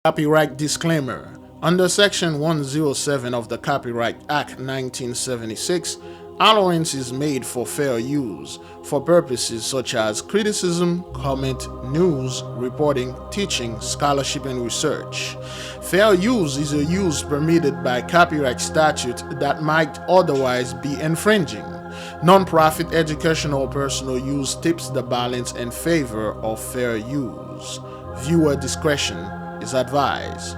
Copyright disclaimer. Under Section 107 of the Copyright Act 1976, allowance is made for fair use for purposes such as criticism, comment, news, reporting, teaching, scholarship, and research. Fair use is a use permitted by copyright statute that might otherwise be infringing. Non-profit educational or personal use tips the balance in favor of fair use. Viewer discretion is advised.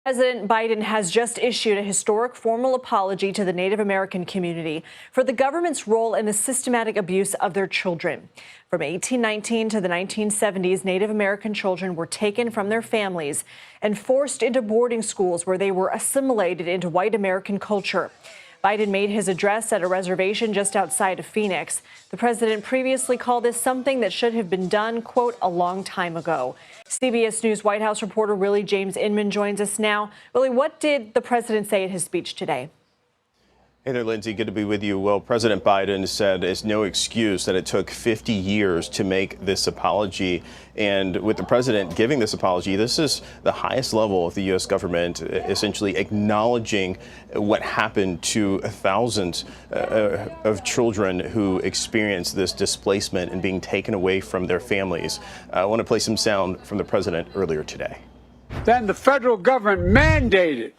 President Biden has just issued a historic formal apology to the Native American community for the government's role in the systematic abuse of their children. From 1819 to the 1970s, Native American children were taken from their families and forced into boarding schools where they were assimilated into white American culture. Biden made his address at a reservation just outside of Phoenix. The president previously called this something that should have been done, quote, a long time ago. CBS News White House reporter Willie James Inman joins us now. Willie, what did the president say in his speech today? Hey there, Lindsay. Good to be with you. Well, President Biden said it's no excuse that it took 50 years to make this apology. And with the president giving this apology, this is the highest level of the U.S. government essentially acknowledging what happened to thousands of children who experienced this displacement and being taken away from their families. I want to play some sound from the president earlier today. Then the federal government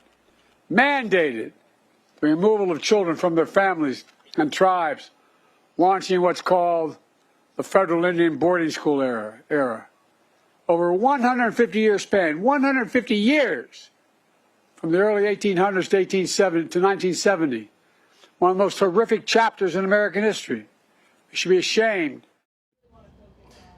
mandated the removal of children from their families and tribes, launching what's called the federal Indian boarding school era. Over a 150-year span, 150 years, from the early 1800s to 1970, one of the most horrific chapters in American history. We should be ashamed.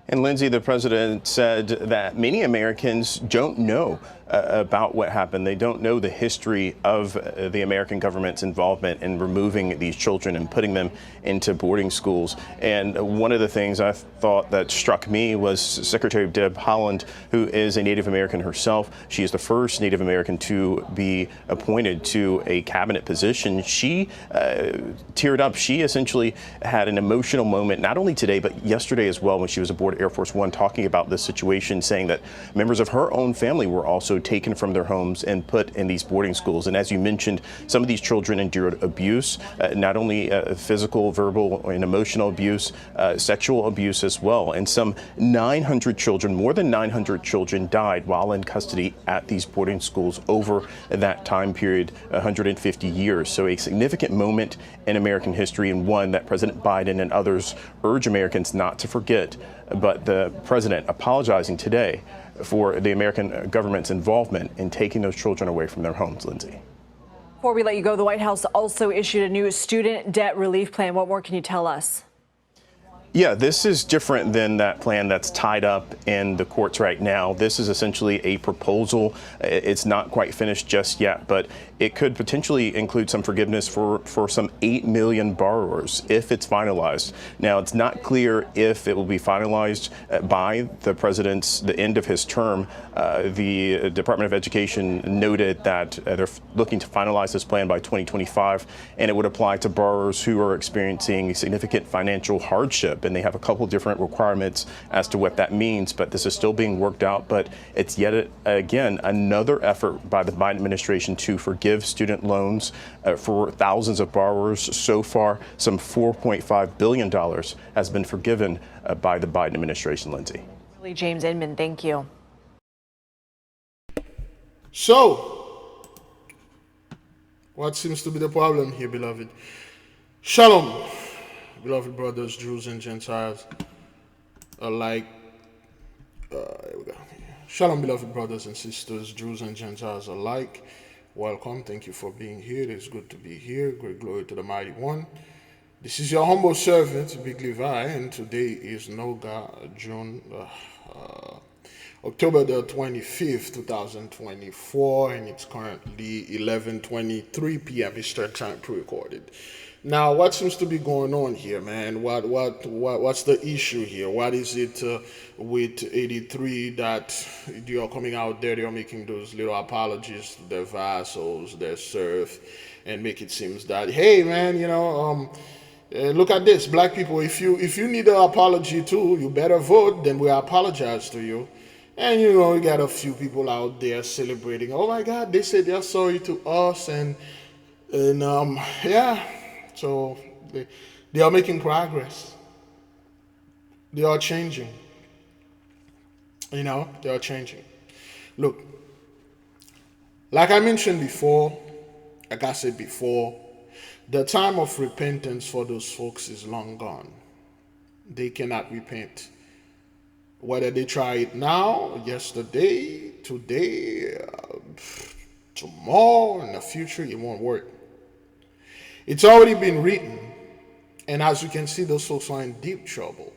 And Lindsay, the president said that many Americans don't know about what happened. They don't know the history of the American government's involvement in removing these children and putting them into boarding schools. And one of the things I thought that struck me was Secretary Deb Haaland, who is a Native American herself. She is the first Native American to be appointed to a cabinet position. She teared up. She essentially had an emotional moment, not only today, but yesterday as well, when she was aboard Air Force One talking about this situation, saying that members of her own family were also taken from their homes and put in these boarding schools. And as you mentioned, some of these children endured abuse, not only physical, verbal, and emotional abuse, sexual abuse as well. And some 900 children, more than 900 children died while in custody at these boarding schools over that time period, 150 years. So a significant moment in American history, and one that President Biden and others urge Americans not to forget. But the president apologizing today for the American government's involvement in taking those children away from their homes, Lindsay. Before we let you go, the White House also issued a new student debt relief plan. What more can you tell us? Yeah, this is different than that plan that's tied up in the courts right now. This is essentially a proposal. It's not quite finished just yet, but it could potentially include some forgiveness for some 8 million borrowers if it's finalized. Now, it's not clear if it will be finalized by the end of his term. The Department of Education noted that they're looking to finalize this plan by 2025, and it would apply to borrowers who are experiencing significant financial hardship. And they have a couple different requirements as to what that means, but this is still being worked out. But it's yet again another effort by the Biden administration to forgive student loans for thousands of borrowers. So far, some $4.5 billion has been forgiven by the Biden administration, Lindsay. Willie James Inman, thank you. So, what seems to be the problem here, beloved? Shalom, beloved brothers, Jews and Gentiles alike. Here we go. Shalom, beloved brothers and sisters, Jews and Gentiles alike. Welcome. Thank you for being here. It is good to be here. Great glory to the Mighty One. This is your humble servant, Big Levi, and today is October the 25th, 2024, and it's currently 11:23 p.m. Eastern Time pre-recorded. Now, what seems to be going on here, man? What's the issue here? What is it with 83 that you're coming out there, you're making those little apologies to their vassals, their serf, and make it seem that, hey, man, Look at this, black people. If you need an apology too, you better vote. Then we apologize to you. And you got a few people out there celebrating. Oh my God, they said they're sorry to us, and yeah. So they are making progress. They are changing. They are changing. Look, like I mentioned before, like I said before, the time of repentance for those folks is long gone. They cannot repent. Whether they try it now, yesterday, today, tomorrow, in the future, it won't work. It's already been written, and as you can see, those folks are in deep trouble.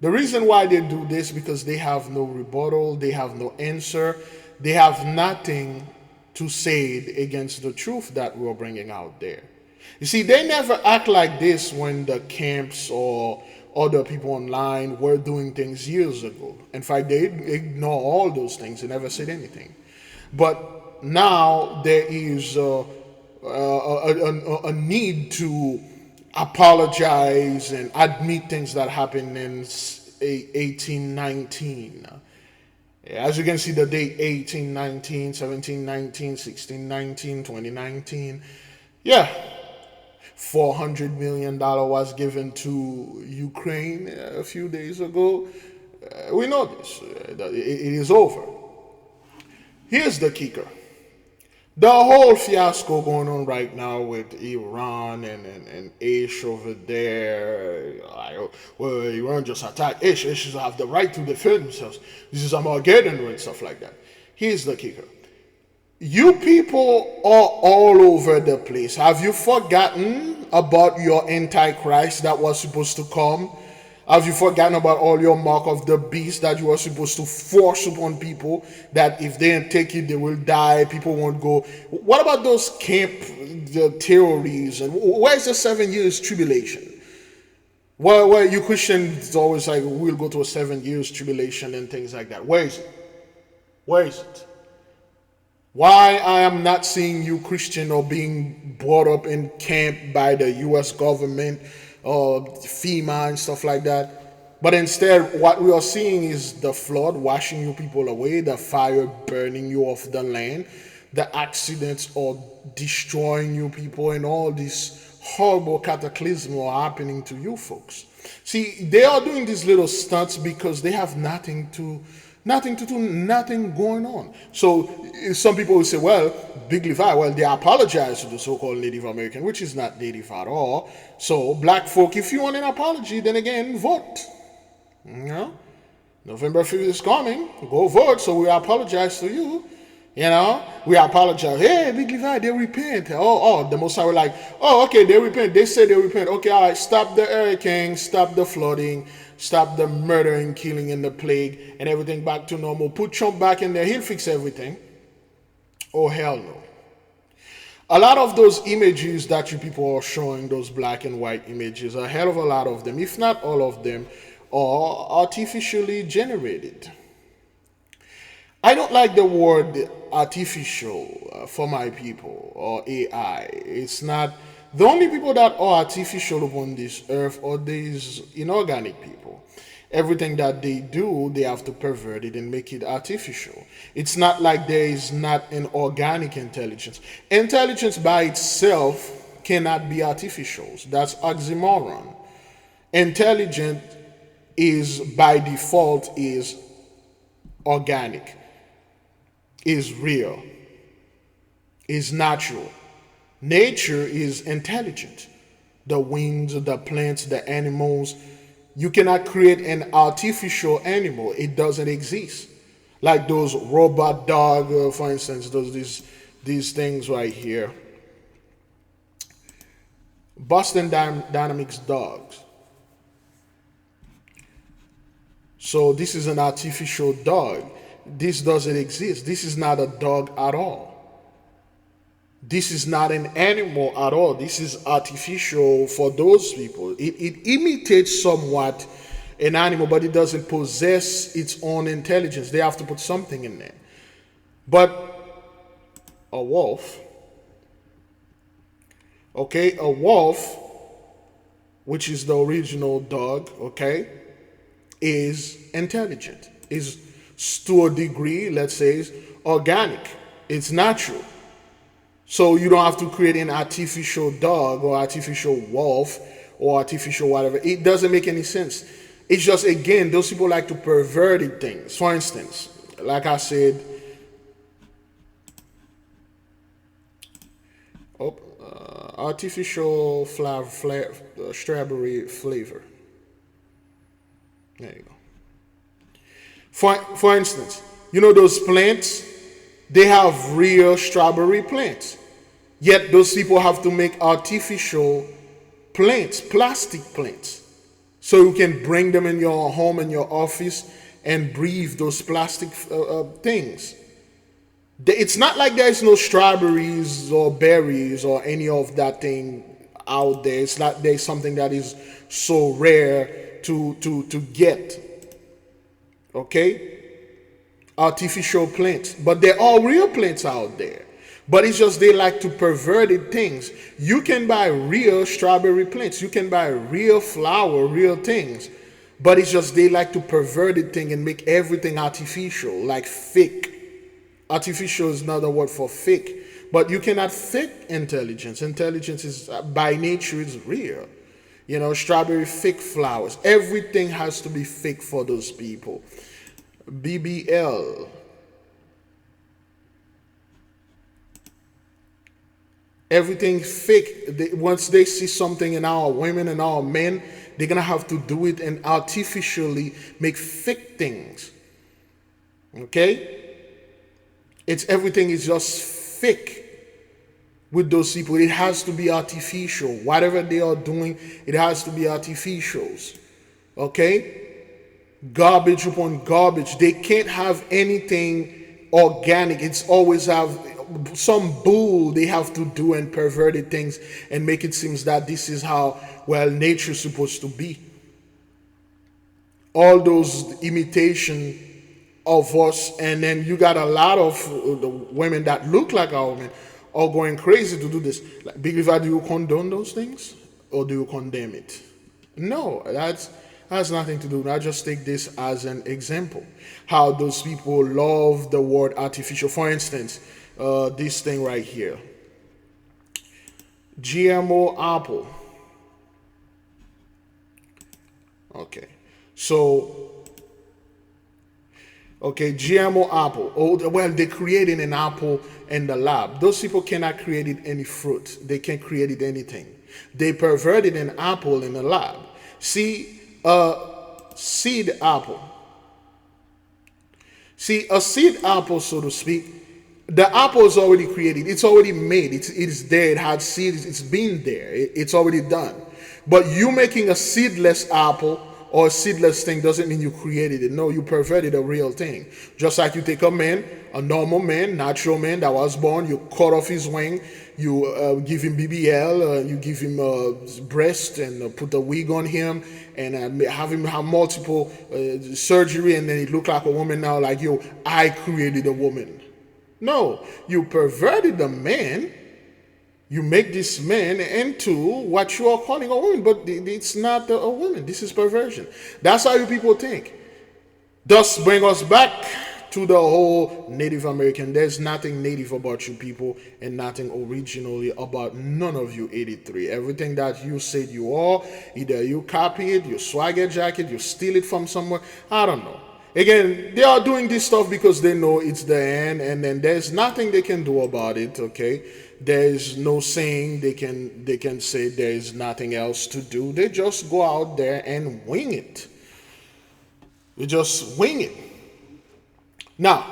The reason why they do this because they have no rebuttal, they have no answer, they have nothing to say against the truth that we're bringing out there. You see, they never act like this when the camps or other people online were doing things years ago. In fact, they ignore all those things. They never said anything. But now there is a need to apologize and admit things that happened in 1819. As you can see, the date 1819, 1719, 1619, 2019. Yeah, $400 million was given to Ukraine a few days ago. We know this. It is over. Here's the kicker. The whole fiasco going on right now with Iran and Ish over there. Well, Iran just attacked Ish. Ish have the right to defend themselves. This is Armageddon and stuff like that. Here's the kicker. You people are all over the place. Have you forgotten about your Antichrist that was supposed to come? Have you forgotten about all your mark of the beast that you were supposed to force upon people, that if they don't take it, they will die, people won't go? What about those camp the terrorists? And where's the 7 years tribulation? Well, you Christians always like, we'll go to a 7 years tribulation and things like that. Where is it? Where is it? Why I am not seeing you Christian or being brought up in camp by the U.S. government or FEMA and stuff like that. But instead, what we are seeing is the flood washing you people away, the fire burning you off the land, the accidents are destroying you people, and all these horrible cataclysms are happening to you folks. See, they are doing these little stunts because they have nothing to do, nothing going on. So some people will say, well, Big Levi, well, they apologize to the so-called Native American, which is not Native at all. So black folk, if you want an apology, then again, vote. November 5th is coming. Go vote, so we apologize to you. We apologize. Hey, Big Levi, they repent. The Most High were like, oh, okay, they repent. They say they repent. Okay, all right, stop the hurricane, stop the flooding, stop the murder and killing and the plague, and everything back to normal. Put Trump back in there. He'll fix everything. Oh, hell no. A lot of those images that you people are showing, those black and white images, a hell of a lot of them, if not all of them, are artificially generated. I don't like the word artificial for my people, or AI. It's not. The only people that are artificial upon this earth are these inorganic people. Everything that they do, they have to pervert it and make it artificial. It's not like there is not an organic intelligence. Intelligence by itself cannot be artificial. That's oxymoron. Intelligent is by default is organic, is real, is natural. Nature is intelligent. The winds, the plants, the animals. You cannot create an artificial animal. It doesn't exist. Like those robot dog, for instance, these things right here. Boston Dynamics dogs. So this is an artificial dog. This doesn't exist. This is not a dog at all. This is not an animal at all. This is artificial for those people. It imitates somewhat an animal, but it doesn't possess its own intelligence. They have to put something in there. But a wolf, okay, a wolf which is the original dog, okay, is intelligent, is to a degree, let's say, is organic, it's natural. So you don't have to create an artificial dog or artificial wolf or artificial whatever. It doesn't make any sense. It's just, again, those people like to pervert things. For instance, like I said, artificial strawberry flavor. There you go. For instance, you know those plants, they have real strawberry plants. Yet those people have to make artificial plants, plastic plants. So you can bring them in your home, in your office, and breathe those plastic things. It's not like there's no strawberries or berries or any of that thing out there. It's not there's something that is so rare to get. Okay? Artificial plants. But there are real plants out there. But it's just they like to perverted things. You can buy real strawberry plants. You can buy real flower, real things. But it's just they like to perverted thing and make everything artificial, like fake. Artificial is another word for fake. But you cannot fake intelligence. Intelligence is by nature is real. You know, strawberry fake flowers. Everything has to be fake for those people. BBL. Everything fake. Once they see something in our women and our men, they're gonna have to do it and artificially make fake things. Okay? Everything is just fake with those people. It has to be artificial. Whatever they are doing, it has to be artificials. Okay? Garbage upon garbage. They can't have anything organic. It's always have some bull they have to do and perverted things and make it seem that this is how, well, nature's supposed to be. All those imitation of us, and then you got a lot of the women that look like our women are going crazy to do this. Like, Big Levi, do you condone those things or do you condemn it? No, that has nothing to do. I just take this as an example. How those people love the word artificial. For instance, this thing right here, GMO apple. Okay, so GMO apple. Oh, well, they created an apple in the lab. Those people cannot create it any fruit. They can't create it anything. They perverted an apple in the lab. See, seed apple. See, a seed apple, so to speak, the apple is already created. It's already made. It's there. It had seeds. It's been there. It's already done. But you making a seedless apple or a seedless thing doesn't mean you created it. No, you perverted a real thing. Just like you take a man, a normal man, natural man that was born, you cut off his wing, you give him BBL, you give him breast and put a wig on him and have him have multiple surgery, and then he look like a woman now, like, yo, I created a woman. No, you perverted the man. You make this man into what you are calling a woman, but it's not a woman. This is perversion. That's how you people think. Thus bring us back to the whole Native American. There's nothing native about you people and nothing originally about none of you 83. Everything that you said you are, either you copy it, you swagger jacket, you steal it from somewhere. I don't know. Again, they are doing this stuff because they know it's the end, and then there's nothing they can do about it, okay? There's no saying they can say there's nothing else to do. They just go out there and wing it. They just wing it. Now,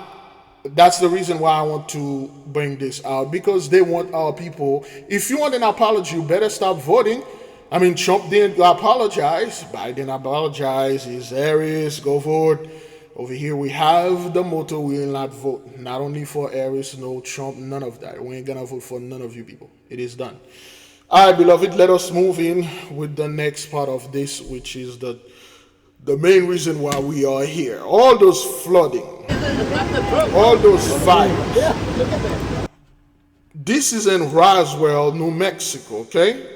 that's the reason why I want to bring this out, because they want our people. If you want an apology, you better stop voting. I mean, Trump didn't apologize. Biden apologized. He's Harris. Go vote. Over here, we have the motto, we will not vote. Not only for Harris, no Trump, none of that. We ain't going to vote for none of you people. It is done. All right, beloved, let us move in with the next part of this, which is the main reason why we are here. All those flooding, all those fires. This is in Roswell, New Mexico, okay?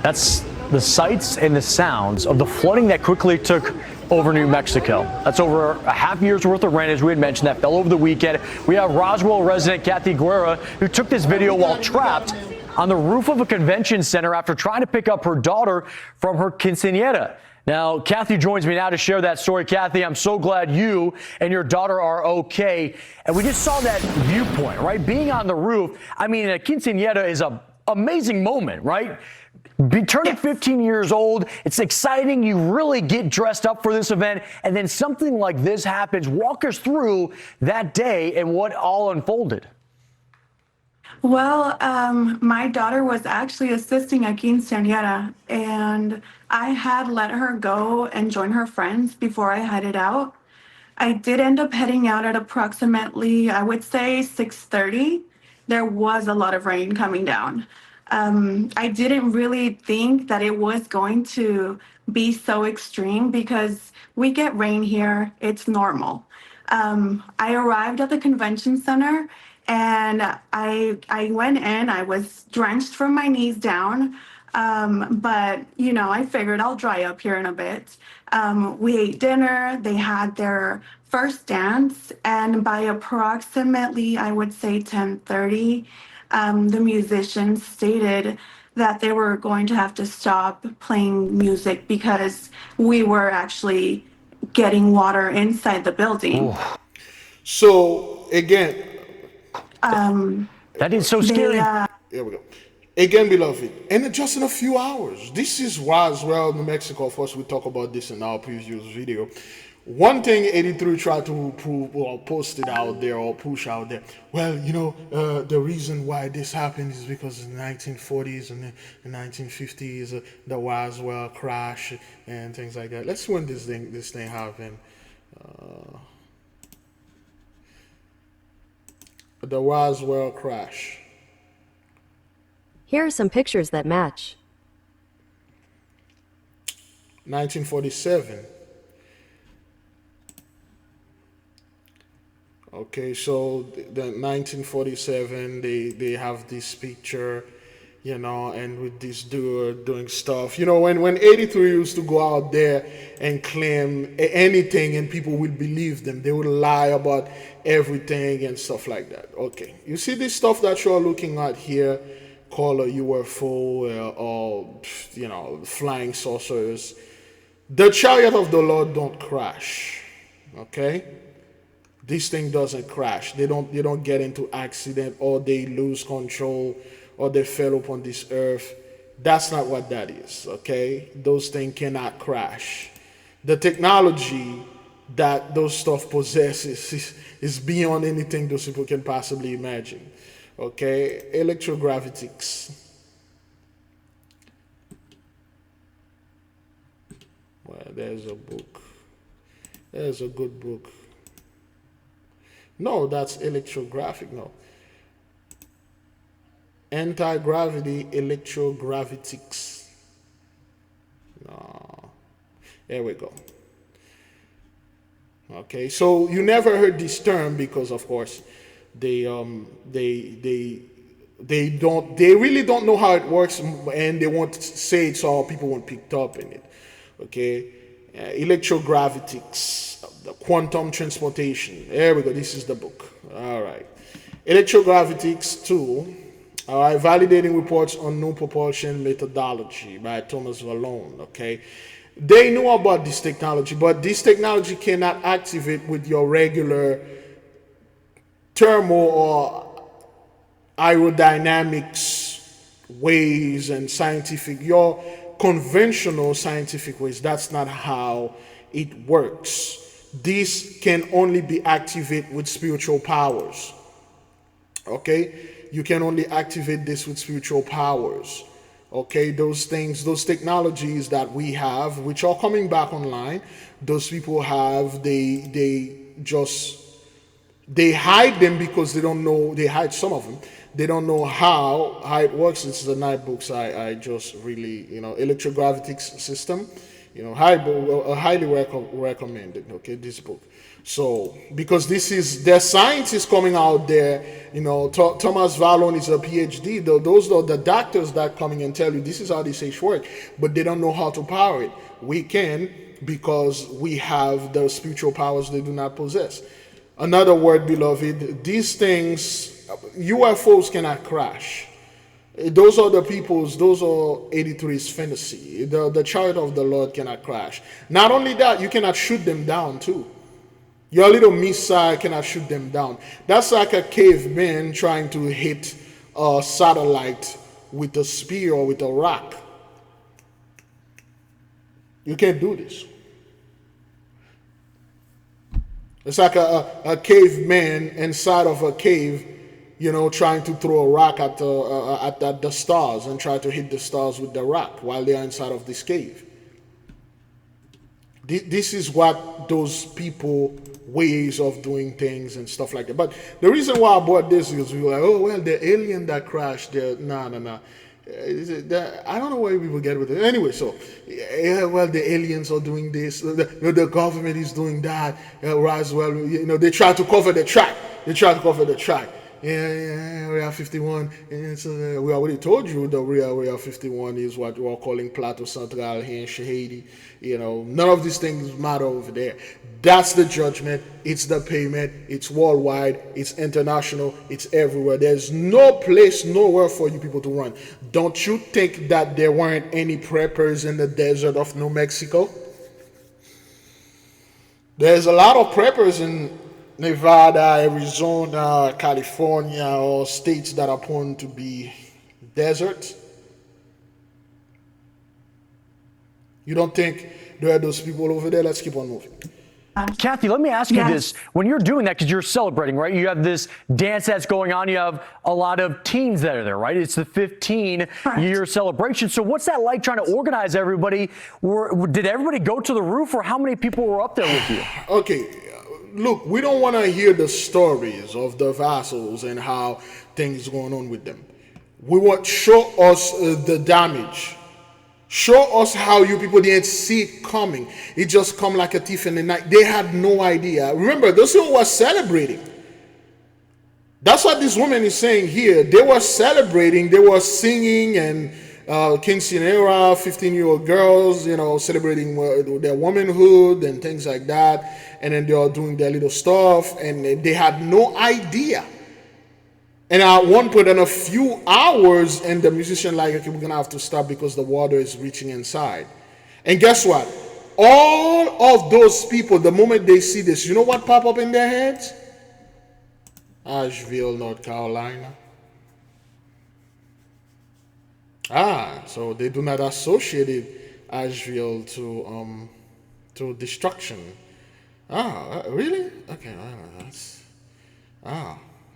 That's the sights and the sounds of the flooding that quickly took over New Mexico. That's over a half year's worth of rain, as we had mentioned, that fell over the weekend. We have Roswell resident Kathy Guerra, who took this video while trapped on the roof of a convention center after trying to pick up her daughter from her quinceañera. Now, Kathy joins me now to share that story. Kathy, I'm so glad you and your daughter are okay. And we just saw that viewpoint, right? Being on the roof. I mean, a quinceañera is an amazing moment, right? Turning 15 years old, it's exciting. You really get dressed up for this event, and then something like this happens. Walk us through that day and what all unfolded. Well, my daughter was actually assisting a quinceañera, and I had let her go and join her friends before I headed out. I did end up heading out at approximately, I would say, 6:30. There was a lot of rain coming down. I didn't really think that it was going to be so extreme because we get rain here. It's normal. I arrived at the convention center and I went in. I was drenched from my knees down. But, you know, I figured I'll dry up here in a bit. We ate dinner. They had their first dance. And by approximately, I would say 10:30, the musicians stated that they were going to have to stop playing music because we were actually getting water inside the building. Ooh. So again, that is so scary. Here we go. Again, beloved, and just in a few hours. This is Roswell, New Mexico. Of course, we talk about this in our previous video. One thing 83 tried to prove or post it out there or push out there. Well, you know, the reason why this happened is because in the 1940s and the 1950s, the Roswell crash and things like that. Let's see when this thing happened. The Roswell crash. Here are some pictures that match. 1947. Okay, so the 1947, they have this picture, you know, and with this dude doing stuff. You know, when 83 used to go out there and claim anything and people would believe them, they would lie about everything and stuff like that. Okay, you see this stuff that you're looking at here, called a UFO or, you know, flying saucers. The chariot of the Lord don't crash, okay? This thing doesn't crash. They don't get into accident or they lose control or they fell upon this earth. That's not what that is, okay? Those things cannot crash. The technology that those stuff possesses is beyond anything those people can possibly imagine, okay? Electrogravitics. Well, there's a book. There's a good book. No, that's electrographic. No. Anti-gravity electrogravitics. No. There we go. Okay, so you never heard this term because, of course, they really don't know how it works, and they won't say it so people won't pick up in it. Okay, electrogravitics. The quantum transportation. There we go. This is the book. All right. Electrogravitics 2. All right. Validating reports on new propulsion methodology by Thomas Vallone. Okay. They know about this technology, but this technology cannot activate with your regular thermal or aerodynamics ways and scientific, your conventional scientific ways. That's not how it works. This can only be activated with spiritual powers. Okay? You can only activate this with spiritual powers. Okay? Those things, those technologies that we have, which are coming back online, those people have, they hide them because they don't know, they hide some of them. They don't know how it works. This is the night books I just really, you know, electrogravitics system. You know, highly recommended, okay, this book. So, because there's scientists coming out there, Thomas Vallon is a PhD. Those are the doctors that coming and tell you this is how this H work, but they don't know how to power it. We can, because we have the spiritual powers they do not possess. Another word, beloved, these things, UFOs cannot crash. Those are 83's fantasy. The chariot of the Lord cannot crash. Not only that, you cannot shoot them down too. Your little missile cannot shoot them down. That's like a caveman trying to hit a satellite with a spear or with a rock. You can't do this. It's like a caveman inside of a cave, trying to throw a rock at the stars and try to hit the stars with the rock while they are inside of this cave. This is what those people ways of doing things and stuff like that. But the reason why I brought this is we were like, oh well, the alien that crashed there. No. I don't know why people get with it. Anyway, so well, the aliens are doing this. The government is doing that as well. They try to cover the track. Yeah, Area 51. And so we already told you the Area 51 is what we're calling Plateau Central here in Shahidi. None of these things matter over there. That's the judgment. It's the payment. It's worldwide. It's international. It's everywhere. There's no place, nowhere for you people to run. Don't you think that there weren't any preppers in the desert of New Mexico? There's a lot of preppers in Nevada, Arizona, California, or states that are prone to be desert. You don't think there are those people over there? Let's keep on moving. Kathy, let me ask you this. When you're doing that, because you're celebrating, right? You have this dance that's going on. You have a lot of teens that are there, right? It's the 15-year celebration. So what's that like trying to organize everybody? Did everybody go to the roof, or how many people were up there with you? Okay. Look, we don't want to hear the stories of the vassals and how things going on with them. We want show us the damage. Show us how you people didn't see it coming. It just come like a thief in the night. They had no idea. Remember, those people were celebrating. That's what this woman is saying here. They were celebrating. They were singing and quinceanera, 15-year-old girls, celebrating their womanhood and things like that. And then they are doing their little stuff, and they had no idea. And at one point, in a few hours, and the musician like, okay, we're gonna have to stop because the water is reaching inside. And guess what? All of those people, the moment they see this, you know what pop up in their heads? Asheville, North Carolina. So they do not associate Asheville to destruction. Really? Okay,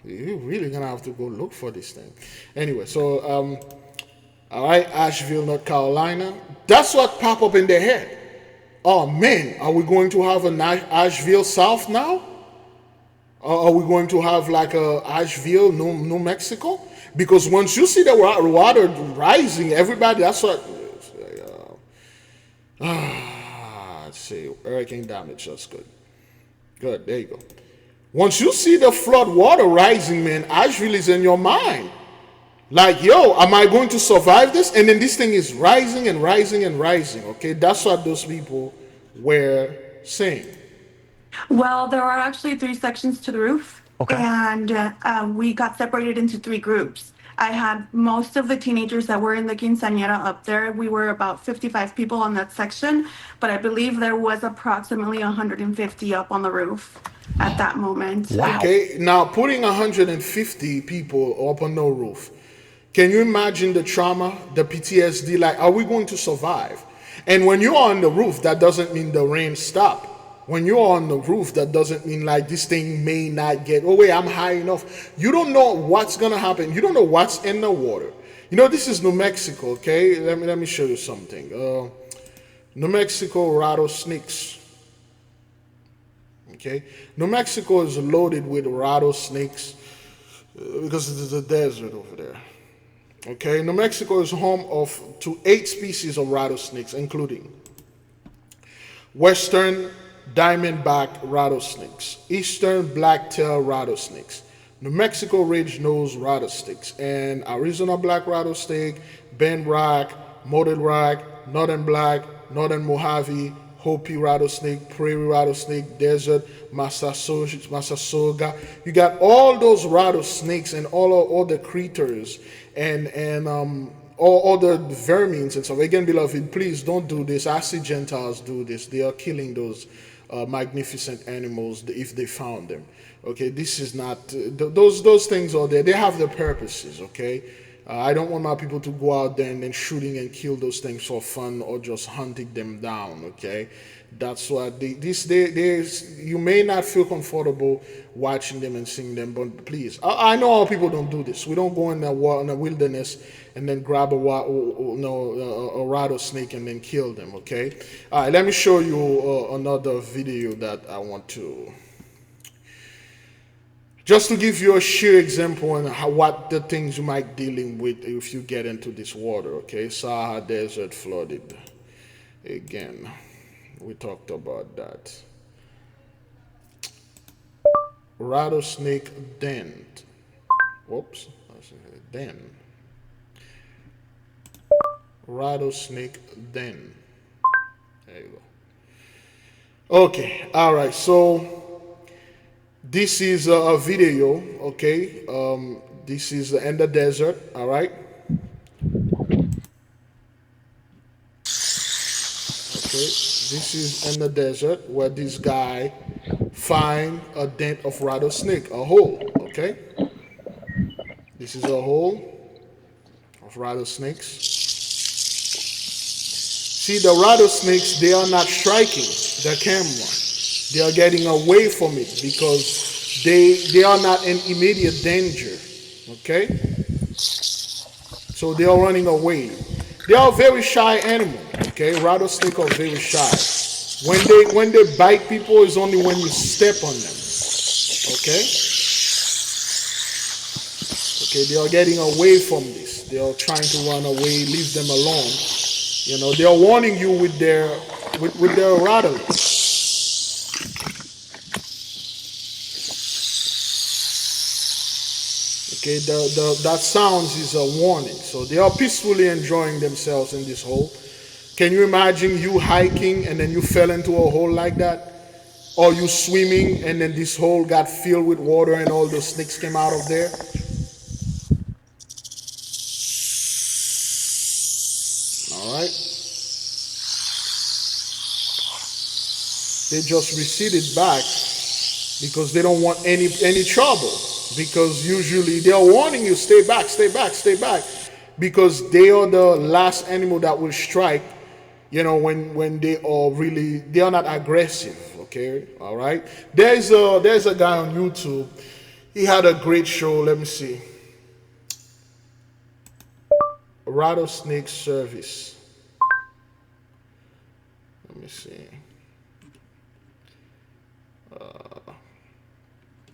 you're really gonna have to go look for this thing. Anyway, so all right, Asheville, North Carolina. That's what pop up in their head. Oh man, are we going to have an Asheville South now? Are we going to have like a Asheville, New Mexico? Because once you see the water rising, everybody, that's what. Let's see, hurricane damage. That's good. Good, there you go. Once you see the flood water rising, man, Asheville is in your mind. Like, yo, am I going to survive this? And then this thing is rising and rising and rising, okay? That's what those people were saying. Well, there are actually 3 sections to the roof. Okay. And we got separated into 3 groups. I had most of the teenagers that were in the quinceañera up there. We were about 55 people on that section, but I believe there was approximately 150 up on the roof at that moment. Wow. Okay, now putting 150 people up on the roof, can you imagine the trauma, the PTSD? Like, are we going to survive? And when you're on the roof, that doesn't mean the rain stopped. When you're on the roof, that doesn't mean like this thing may not get, oh wait, I'm high enough. You don't know what's gonna happen. You don't know what's in the water. This is New Mexico, okay? Let me show you something. New Mexico rattlesnakes. Okay, New Mexico is loaded with rattlesnakes because it's a desert over there. Okay, New Mexico is home to 8 species of rattlesnakes, including western diamondback rattlesnakes, eastern black-tailed rattlesnakes, New Mexico ridge-nosed rattlesnakes, and Arizona black rattlesnake, band rack, mottled rack, northern black, northern Mojave, Hopi rattlesnake, prairie rattlesnake, desert, Massasoga. You got all those rattlesnakes and all the critters and all the vermins and stuff. Again, beloved, please don't do this. I see Gentiles do this. They are killing those magnificent animals if they found them. Okay, this is not those things are there. They have their purposes. Okay, I don't want my people to go out there and then shooting and kill those things for fun or just hunting them down. Okay, that's what you may not feel comfortable watching them and seeing them, but please, I know all people don't do this. We don't go in the wilderness and then grab a rattlesnake and then kill them. Okay, all right. Let me show you another video that I want to. Just to give you a sheer example on what the things you might dealing with if you get into this water, okay? Sahara Desert flooded. Again, we talked about that. Rattlesnake den. Whoops, den. Rattlesnake den. There you go. Okay, all right, so this is a video, okay? This is in the desert, all right? Okay, this is in the desert where this guy find a dent of rattlesnake, a hole, okay? This is a hole of rattlesnakes. See, the rattlesnakes, they are not striking the camera. They are getting away from it because they are not in immediate danger, okay? So they are running away. They are very shy animal, okay? Rattlesnakes are very shy. When they bite people, it's only when you step on them, okay? Okay, they are getting away from this. They are trying to run away, leave them alone. You know, they are warning you with their rattling. Okay, that sounds is a warning. So they are peacefully enjoying themselves in this hole. Can you imagine you hiking and then you fell into a hole like that? Or you swimming and then this hole got filled with water and all those snakes came out of there? All right. They just receded back because they don't want any trouble. Because usually they are warning you, stay back, stay back, stay back. Because they are the last animal that will strike, you know, when they are not aggressive, okay? All right? There's a guy on YouTube. He had a great show, let me see. Rattlesnake service. Let me see.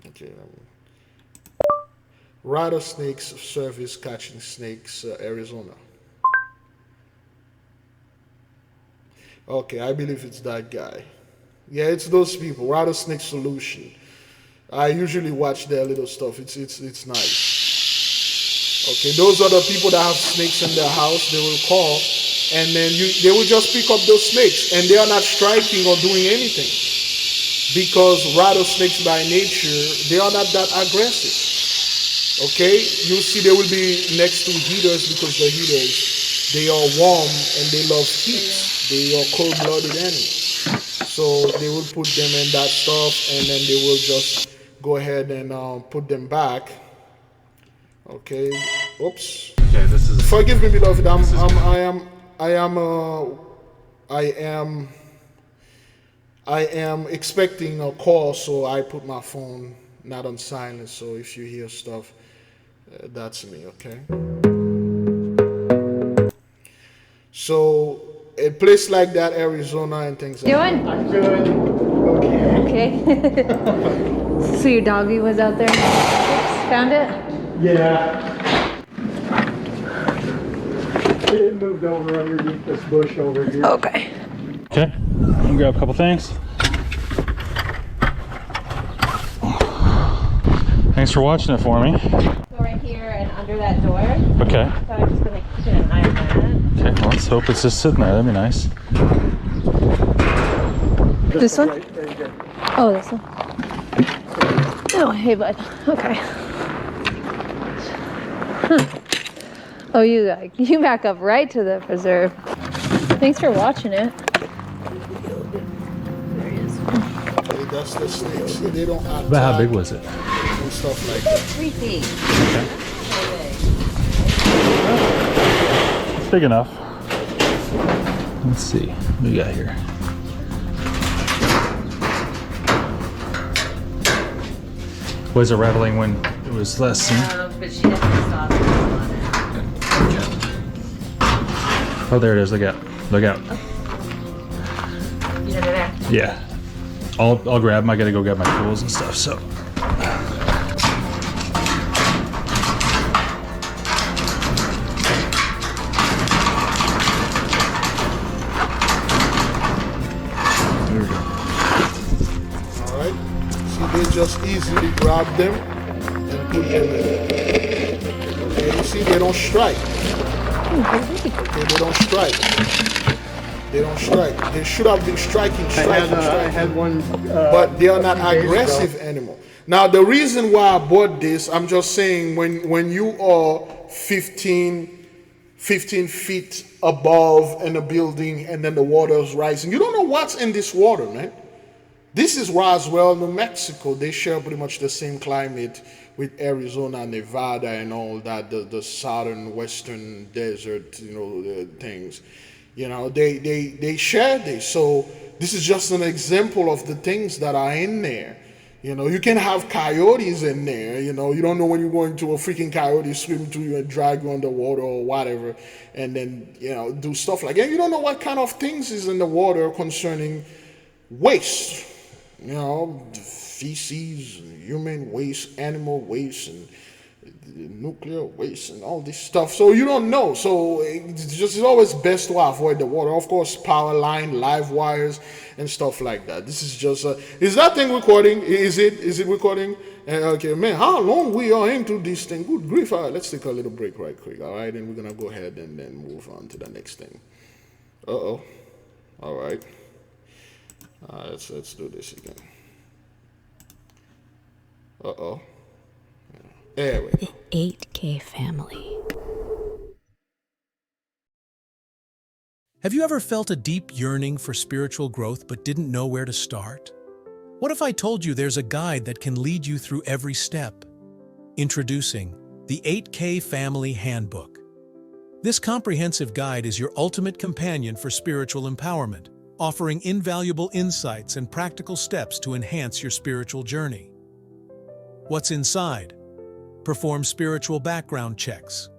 Okay, Rattlesnakes service catching snakes, Arizona. Okay, I believe it's that guy. Yeah, it's those people. Rattlesnake solution. I usually watch their little stuff. It's nice. Okay, those are the people that have snakes in their house. They will call, and then they will just pick up those snakes, and they are not striking or doing anything because rattlesnakes by nature they are not that aggressive. Okay, you see they will be next to heaters because the heaters, they are warm and they love heat. They are cold-blooded animals. So they will put them in that stuff and then they will just go ahead and put them back. Okay, oops. Okay, this is. Forgive me, beloved. I am expecting a call, so I put my phone not on silent. So if you hear stuff, that's me, okay? So a place like that, Arizona and things like that. Doing? I'm good. Okay. So your doggy was out there? Oops, found it? Yeah. It moved over underneath this bush over here. Okay. Okay, I'm gonna grab a couple things. Thanks for watching it for me. Go right here and under that door. Okay. So I'm just gonna keep an eye on that. Okay, well, let's hope it's just sitting there. That'd be nice. This one? Oh, this one. Oh, hey, bud. Okay. Huh. Oh, you back up right to the preserve. Thanks for watching it. There he is. That's the snakes. They don't attack. But how big was it? And stuff like that. 3 feet. Okay. It's big enough. Let's see. What do we got here? Was it rattling when it was less seen? But she definitely stopped on it. Oh, there it is. Look out. Look out. You know, there. Yeah. I'll grab them. I gotta go get my tools and stuff, so. There we go. Alright. See, they just easily grab them and put them in. Okay, you see, they don't strike. Okay, they don't strike. They don't strike. They should have been striking. I had one. But they are not aggressive anymore. Now, the reason why I bought this, I'm just saying, when you are 15 feet above in a building and then the water is rising, you don't know what's in this water, man. This is Roswell, New Mexico. They share pretty much the same climate with Arizona, Nevada, and all that, the southern western desert, the things. They share this. So this is just an example of the things that are in there. You can have coyotes in there. You don't know when you're going to a freaking coyote swim to you and drag you underwater or whatever, and then do stuff like that. You don't know what kind of things is in the water concerning waste. Feces, human waste, animal waste, and nuclear waste, and all this stuff. So you don't know. So it's always best to avoid the water. Of course, power line, live wires, and stuff like that. This is just is that thing recording? Is it recording? Okay, man, how long we are into this thing? Good grief. All right, let's take a little break right quick. All right, and we're gonna go ahead and then move on to the next thing. All right. Let's do this again. There we go. The 8K family. Have you ever felt a deep yearning for spiritual growth but didn't know where to start? What if I told you there's a guide that can lead you through every step? Introducing the 8K Family Handbook. This comprehensive guide is your ultimate companion for spiritual empowerment, offering invaluable insights and practical steps to enhance your spiritual journey. What's inside? Perform spiritual background checks.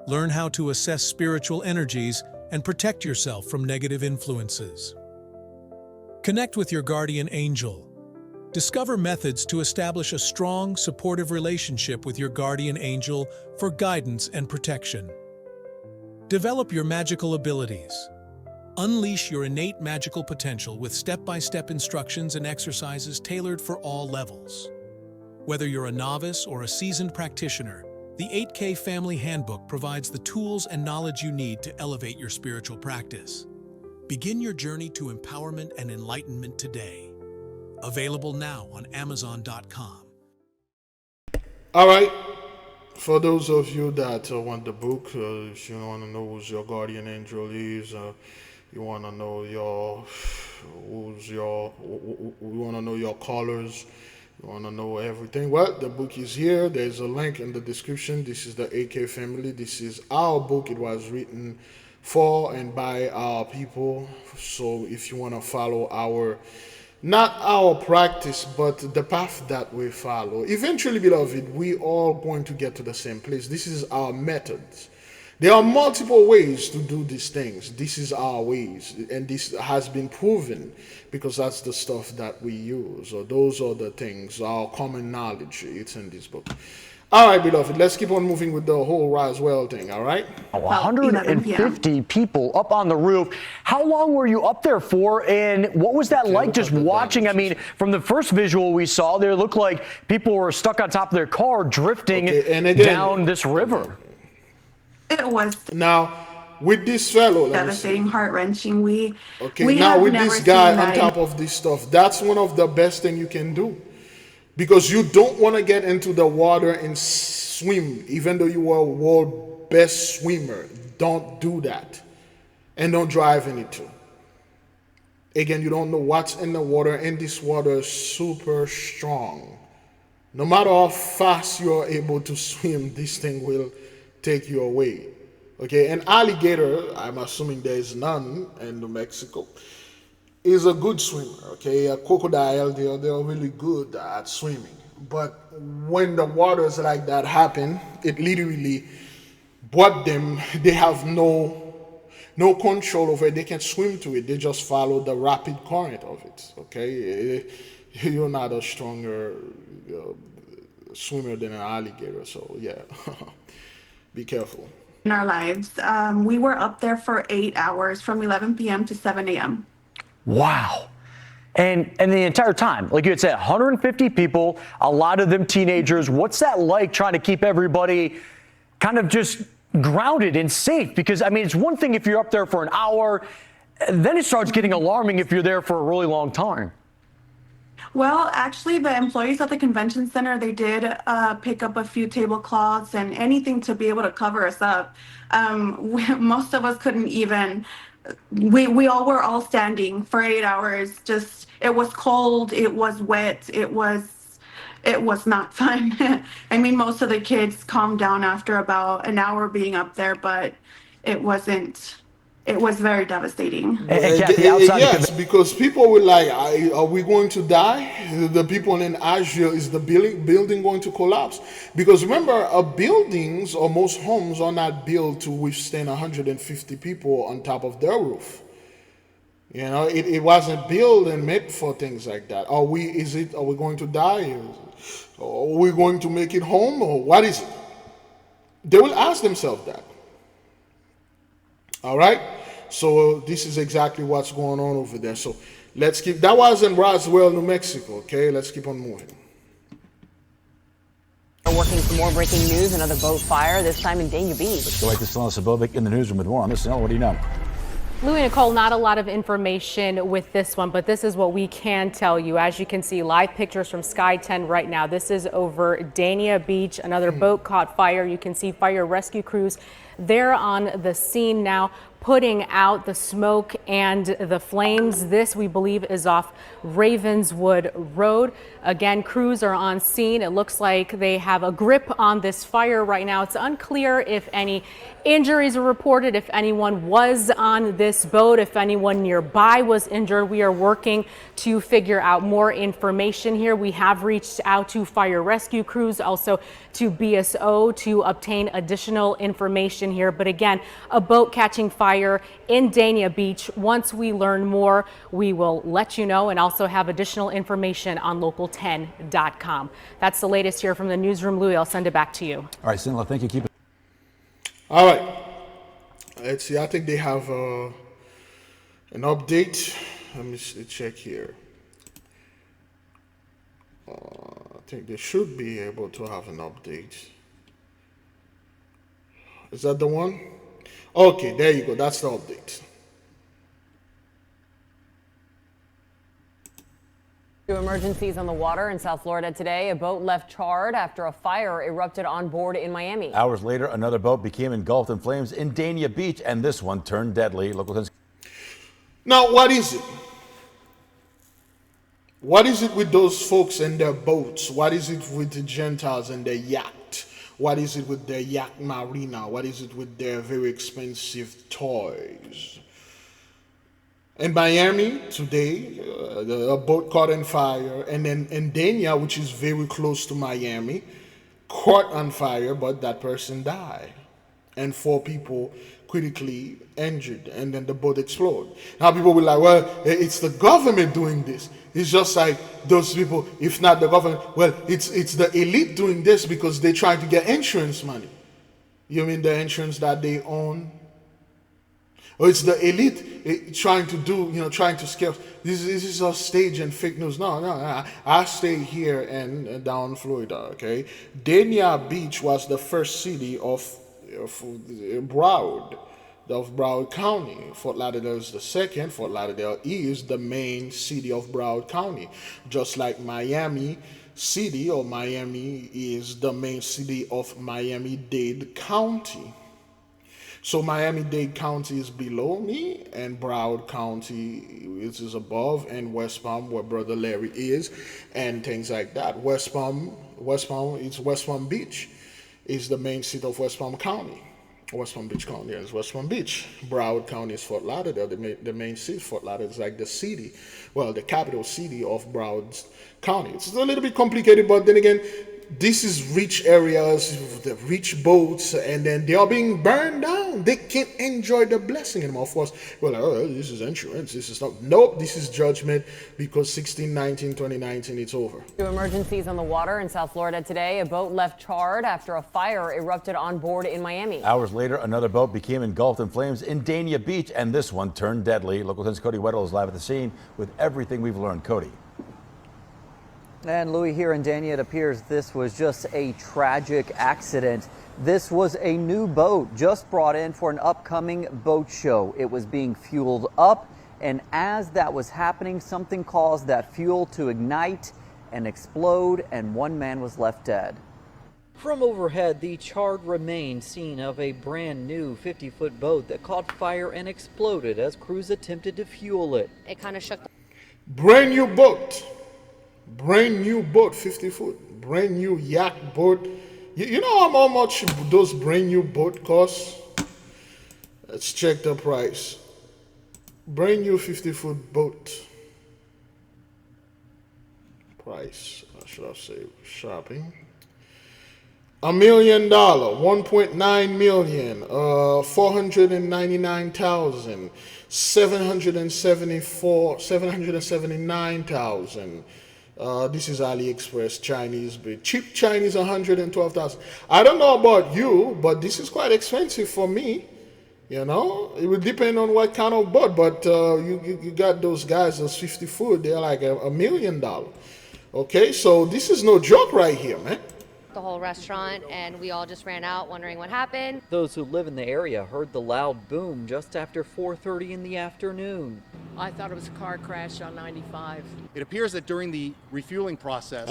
Learn how to assess spiritual energies and protect yourself from negative influences. Connect with your guardian angel. Discover methods to establish a strong, supportive relationship with your guardian angel for guidance and protection. Develop your magical abilities. Unleash your innate magical potential with step-by-step instructions and exercises tailored for all levels. Whether you're a novice or a seasoned practitioner, the 8K Family Handbook provides the tools and knowledge you need to elevate your spiritual practice. Begin your journey to empowerment and enlightenment today. Available now on Amazon.com. All right. For those of you that want the book, if you want to know who your guardian angel is, you want to know you want to know your colors, you want to know everything. Well, the book is here. There's a link in the description. This is the 8K family. This is our book. It was written for and by our people. So if you want to follow not our practice, but the path that we follow, eventually, beloved, we all going to get to the same place. This is our methods. There are multiple ways to do these things. This is our ways, and this has been proven because that's the stuff that we use, or those are the things, our common knowledge. It's in this book. All right, beloved, let's keep on moving with the whole Roswell thing, all right? 150 people up on the roof. How long were you up there for, and what was that like just watching? I mean, from the first visual we saw, there looked like people were stuck on top of their car drifting down this river. It was now with this fellow, devastating, heart-wrenching. We now with this guy on that. top of this stuff, that's one of the best thing you can do, because you don't want to get into the water and swim, even though you are a world best swimmer. Don't do that, and don't drive in it too. Again, you don't know what's in the water, and this water is super strong. No matter how fast you are able to swim, this thing will take you away. Okay, an alligator, I'm assuming there is none in New Mexico, is a good swimmer. Okay, a crocodile, they're really good at swimming. But when the waters like that happen, it literally brought them. They have no control over it. They can't swim to it. They just follow the rapid current of it. Okay, you're not a stronger swimmer than an alligator. So yeah. Be careful. In our lives, we were up there for 8 hours from 11 p.m. to 7 a.m. Wow. And the entire time, like you had said, 150 people, a lot of them teenagers. What's that like trying to keep everybody kind of just grounded and safe? Because, I mean, it's one thing if you're up there for an hour, then it starts getting alarming if you're there for a really long time. Well, actually, the employees at the convention center, they did pick up a few tablecloths and anything to be able to cover us up. Most of us couldn't even, we were all standing for 8 hours. Just, it was cold, it was wet, it was not fun. I mean, most of the kids calmed down after about an hour being up there, but it was very devastating. Yes, because people were like, are we going to die? The people in Asia, is the building going to collapse? Because remember, buildings or most homes are not built to withstand 150 people on top of their roof. You know, it wasn't built and made for things like that. Are we going to die? Are we going to make it home, or what is it? They will ask themselves that. All right, so this is exactly what's going on over there. So let's keep. That was in Roswell, New Mexico. Okay, let's keep on moving. We're working for more breaking news. Another boat fire, this time in Dania Beach. Let's go right to Stella Sabovic in the newsroom with more on this. Stella, what do you know? Louis, Nicole, not a lot of information with this one, but this is what we can tell you. As you can see, live pictures from Sky 10 right now. This is over Dania Beach. Another boat caught fire. You can see fire rescue crews there on the scene now, putting out the smoke and the flames. This, we believe, is off Ravenswood Road. Again, crews are on scene. It looks like they have a grip on this fire right now. It's unclear if any injuries are reported, if anyone was on this boat, if anyone nearby was injured. We are working to figure out more information here. We have reached out to fire rescue crews, also to BSO, to obtain additional information here. But again, a boat catching fire in Dania Beach. Once we learn more, we will let you know, and also have additional information on local10.com. That's the latest here from the newsroom. Louis, I'll send it back to you. All right, Sinla, thank you. Keep it. All right. Let's see. I think they have an update. Let me check here. I think they should be able to have an update. Is that the one? Okay, there you go. That's the update. Emergencies on the water in South Florida today. A boat left charred after a fire erupted on board in Miami. Hours later, another boat became engulfed in flames in Dania Beach, and this one turned deadly. Now, what is it? What is it with those folks and their boats? What is it with the Gentiles and their yacht? What is it with their yacht marina? What is it with their very expensive toys? In Miami today, a boat caught on fire, and then in Dania, which is very close to Miami, caught on fire, but that person died. and 4 people critically injured, and then the boat exploded. Now people will like, well, it's the government doing this. It's just like those people, if not the government, well, it's the elite doing this because they try to get insurance money. You mean the insurance that they own? Or it's the elite trying to do, trying to scare. This is a stage and fake news. No. I stay here and down Florida, okay? Dania Beach was the first city of Broward County. Fort Lauderdale is the second. Fort Lauderdale is the main city of Broward County. Just like Miami City or Miami is the main city of Miami-Dade County. So Miami-Dade County is below me, and Broward County is above, and West Palm, where Brother Larry is, and things like that. West Palm, it's West Palm Beach, is the main seat of West Palm County. West Palm Beach County is West Palm Beach. Broward County is Fort Lauderdale. The main seat, Fort Lauderdale, is like the city, the capital city of Broward County. It's a little bit complicated, but then again, this is rich areas, the rich boats, and then they are being burned down. They can't enjoy the blessing anymore. Of course, well, this is insurance. This is not. Nope, this is judgment because 16/19, 2019, it's over. Emergencies on the water in South Florida today. A boat left charred after a fire erupted on board in Miami. Hours later, another boat became engulfed in flames in Dania Beach, and this one turned deadly. Local 10's Cody Weddle is live at the scene with everything we've learned. Cody. And Louis, here in Dania, it appears this was just a tragic accident. This was a new boat just brought in for an upcoming boat show. It was being fueled up, and as that was happening, something caused that fuel to ignite and explode, and one man was left dead. From overhead, the charred remains seen of a brand new 50-foot boat that caught fire and exploded as crews attempted to fuel it. It kind of shook. Brand new boat. Brand new boat, 50 foot. Brand new yacht boat. You know how much those brand new boat cost? Let's check the price. Brand new 50-foot boat. Price. Should I say shopping? $1 million, 1.9 million, 499,000, 779,000. This is AliExpress Chinese breed. Cheap Chinese, 112,000. I don't know about you, but this is quite expensive for me. It would depend on what kind of boat, but you got those guys, those 50 foot, they're like $1 million. Okay, so this is no joke right here, man. The whole restaurant, and we all just ran out wondering what happened. Those who live in the area heard the loud boom just after 4:30 in the afternoon. I thought it was a car crash on 95. It appears that during the refueling process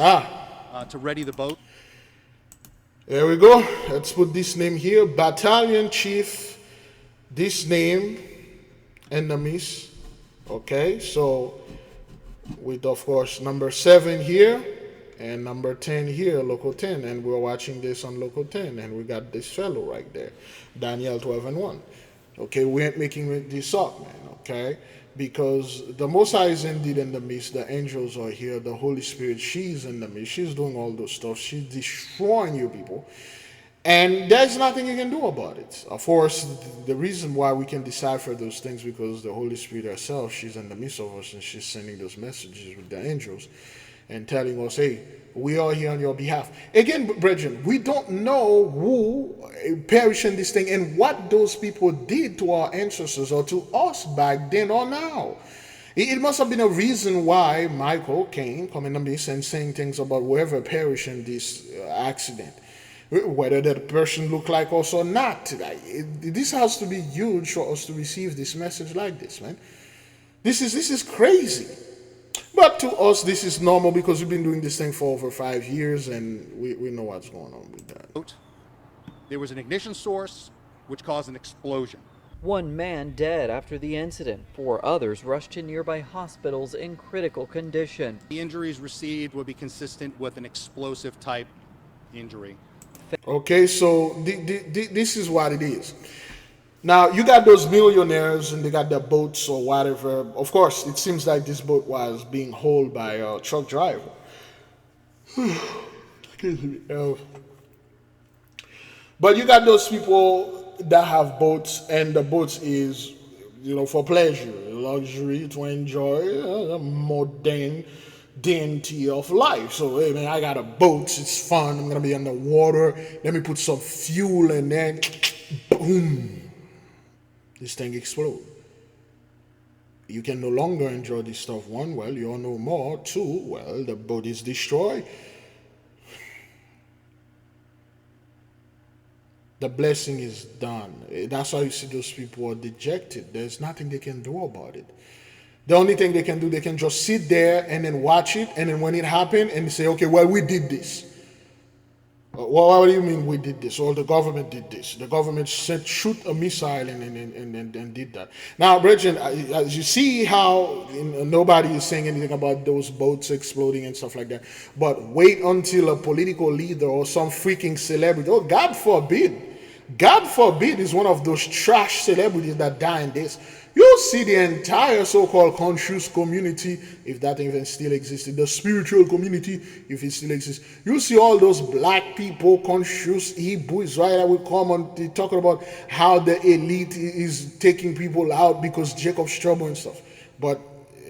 to ready the boat. There we go. Let's put this name here. Battalion Chief, this name, enemies. Okay, so with, of course, number 7 here. And number 10 here, local 10, and we're watching this on local 10, and we got this fellow right there, Daniel 12:1. Okay, we ain't making this up, man, okay? Because the Most High is indeed in the midst, the angels are here, the Holy Spirit, she's in the midst, she's doing all those stuff, she's destroying you people, and there's nothing you can do about it. Of course, the reason why we can decipher those things, because the Holy Spirit herself, she's in the midst of us, and she's sending those messages with the angels, and telling us, hey, we are here on your behalf. Again, brethren, we don't know who perished in this thing and what those people did to our ancestors or to us back then or now. It must have been a reason why Michael came, coming to me and saying things about whoever perished in this accident. Whether that person looked like us or not. This has to be huge for us to receive this message like this, man. This is crazy. But to us, this is normal because we've been doing this thing for over 5 years, and we know what's going on with that. There was an ignition source which caused an explosion. One man dead after the incident. 4 others rushed to nearby hospitals in critical condition. The injuries received would be consistent with an explosive type injury. Okay, so this is what it is. Now, you got those millionaires and they got their boats or whatever. Of course, it seems like this boat was being hauled by a truck driver. Excuse me. But you got those people that have boats, and the boats is, for pleasure, luxury, to enjoy modern dainty of life. So, hey man, I got a boat, it's fun, I'm gonna be on the water, let me put some fuel in there, boom, this thing explode. You can no longer enjoy this stuff. One, well, you're no more. Two, well, the boat is destroyed. The blessing is done. That's why you see those people are dejected. There's nothing they can do about it. The only thing they can do, they can just sit there and then watch it, and then when it happened, and say, okay, well, we did this. Well, what do you mean we did this? Or the government did this. The government shoot a missile and did that. Now, Brethren, as you see how nobody is saying anything about those boats exploding and stuff like that. But wait until a political leader or some freaking celebrity, oh, God forbid is one of those trash celebrities that die in this. You'll see the entire so-called conscious community, if that even still existed, the spiritual community, if it still exists. You'll see all those black people, conscious Hebrews, right, that will come and talk about how the elite is taking people out because Jacob's trouble and stuff. But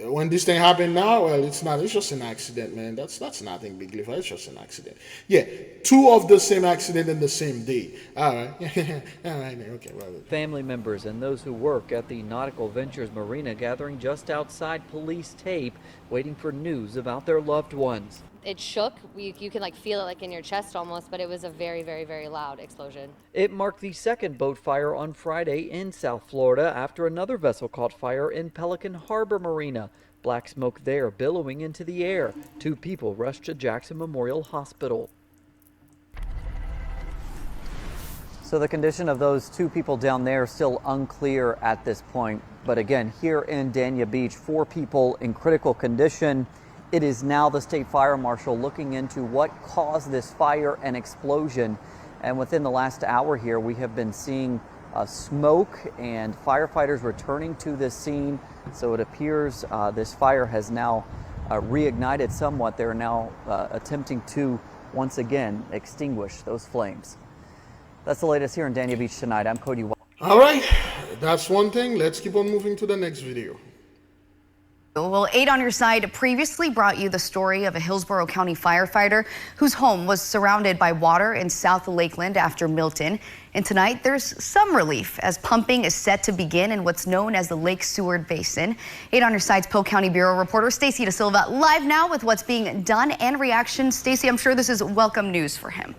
when this thing happened now, well, it's just an accident, man. That's nothing big, Levi. It's just an accident. Yeah, two of the same accident in the same day. All right. All right, man. Okay, well. Family members and those who work at the Nautical Ventures Marina gathering just outside police tape, waiting for news about their loved ones. It shook. You can feel it in your chest almost, but it was a very, very, very loud explosion. It marked the second boat fire on Friday in South Florida after another vessel caught fire in Pelican Harbor Marina. Black smoke there billowing into the air. 2 people rushed to Jackson Memorial Hospital. So the condition of those 2 people down there is still unclear at this point. But again, here in Dania Beach, 4 people in critical condition. It is now the state fire marshal looking into what caused this fire and explosion. And within the last hour here, we have been seeing smoke and firefighters returning to this scene. So it appears this fire has now reignited somewhat. They're now attempting to once again extinguish those flames. That's the latest here in Dania Beach tonight. I'm Cody. All right, that's one thing. Let's keep on moving to the next video. Well, 8 on Your Side previously brought you the story of a Hillsborough County firefighter whose home was surrounded by water in South Lakeland after Milton. And tonight, there's some relief as pumping is set to begin in what's known as the Lake Seward Basin. 8 on Your Side's Polk County Bureau reporter Stacy Da Silva live now with what's being done and reaction. Stacy, I'm sure this is welcome news for him.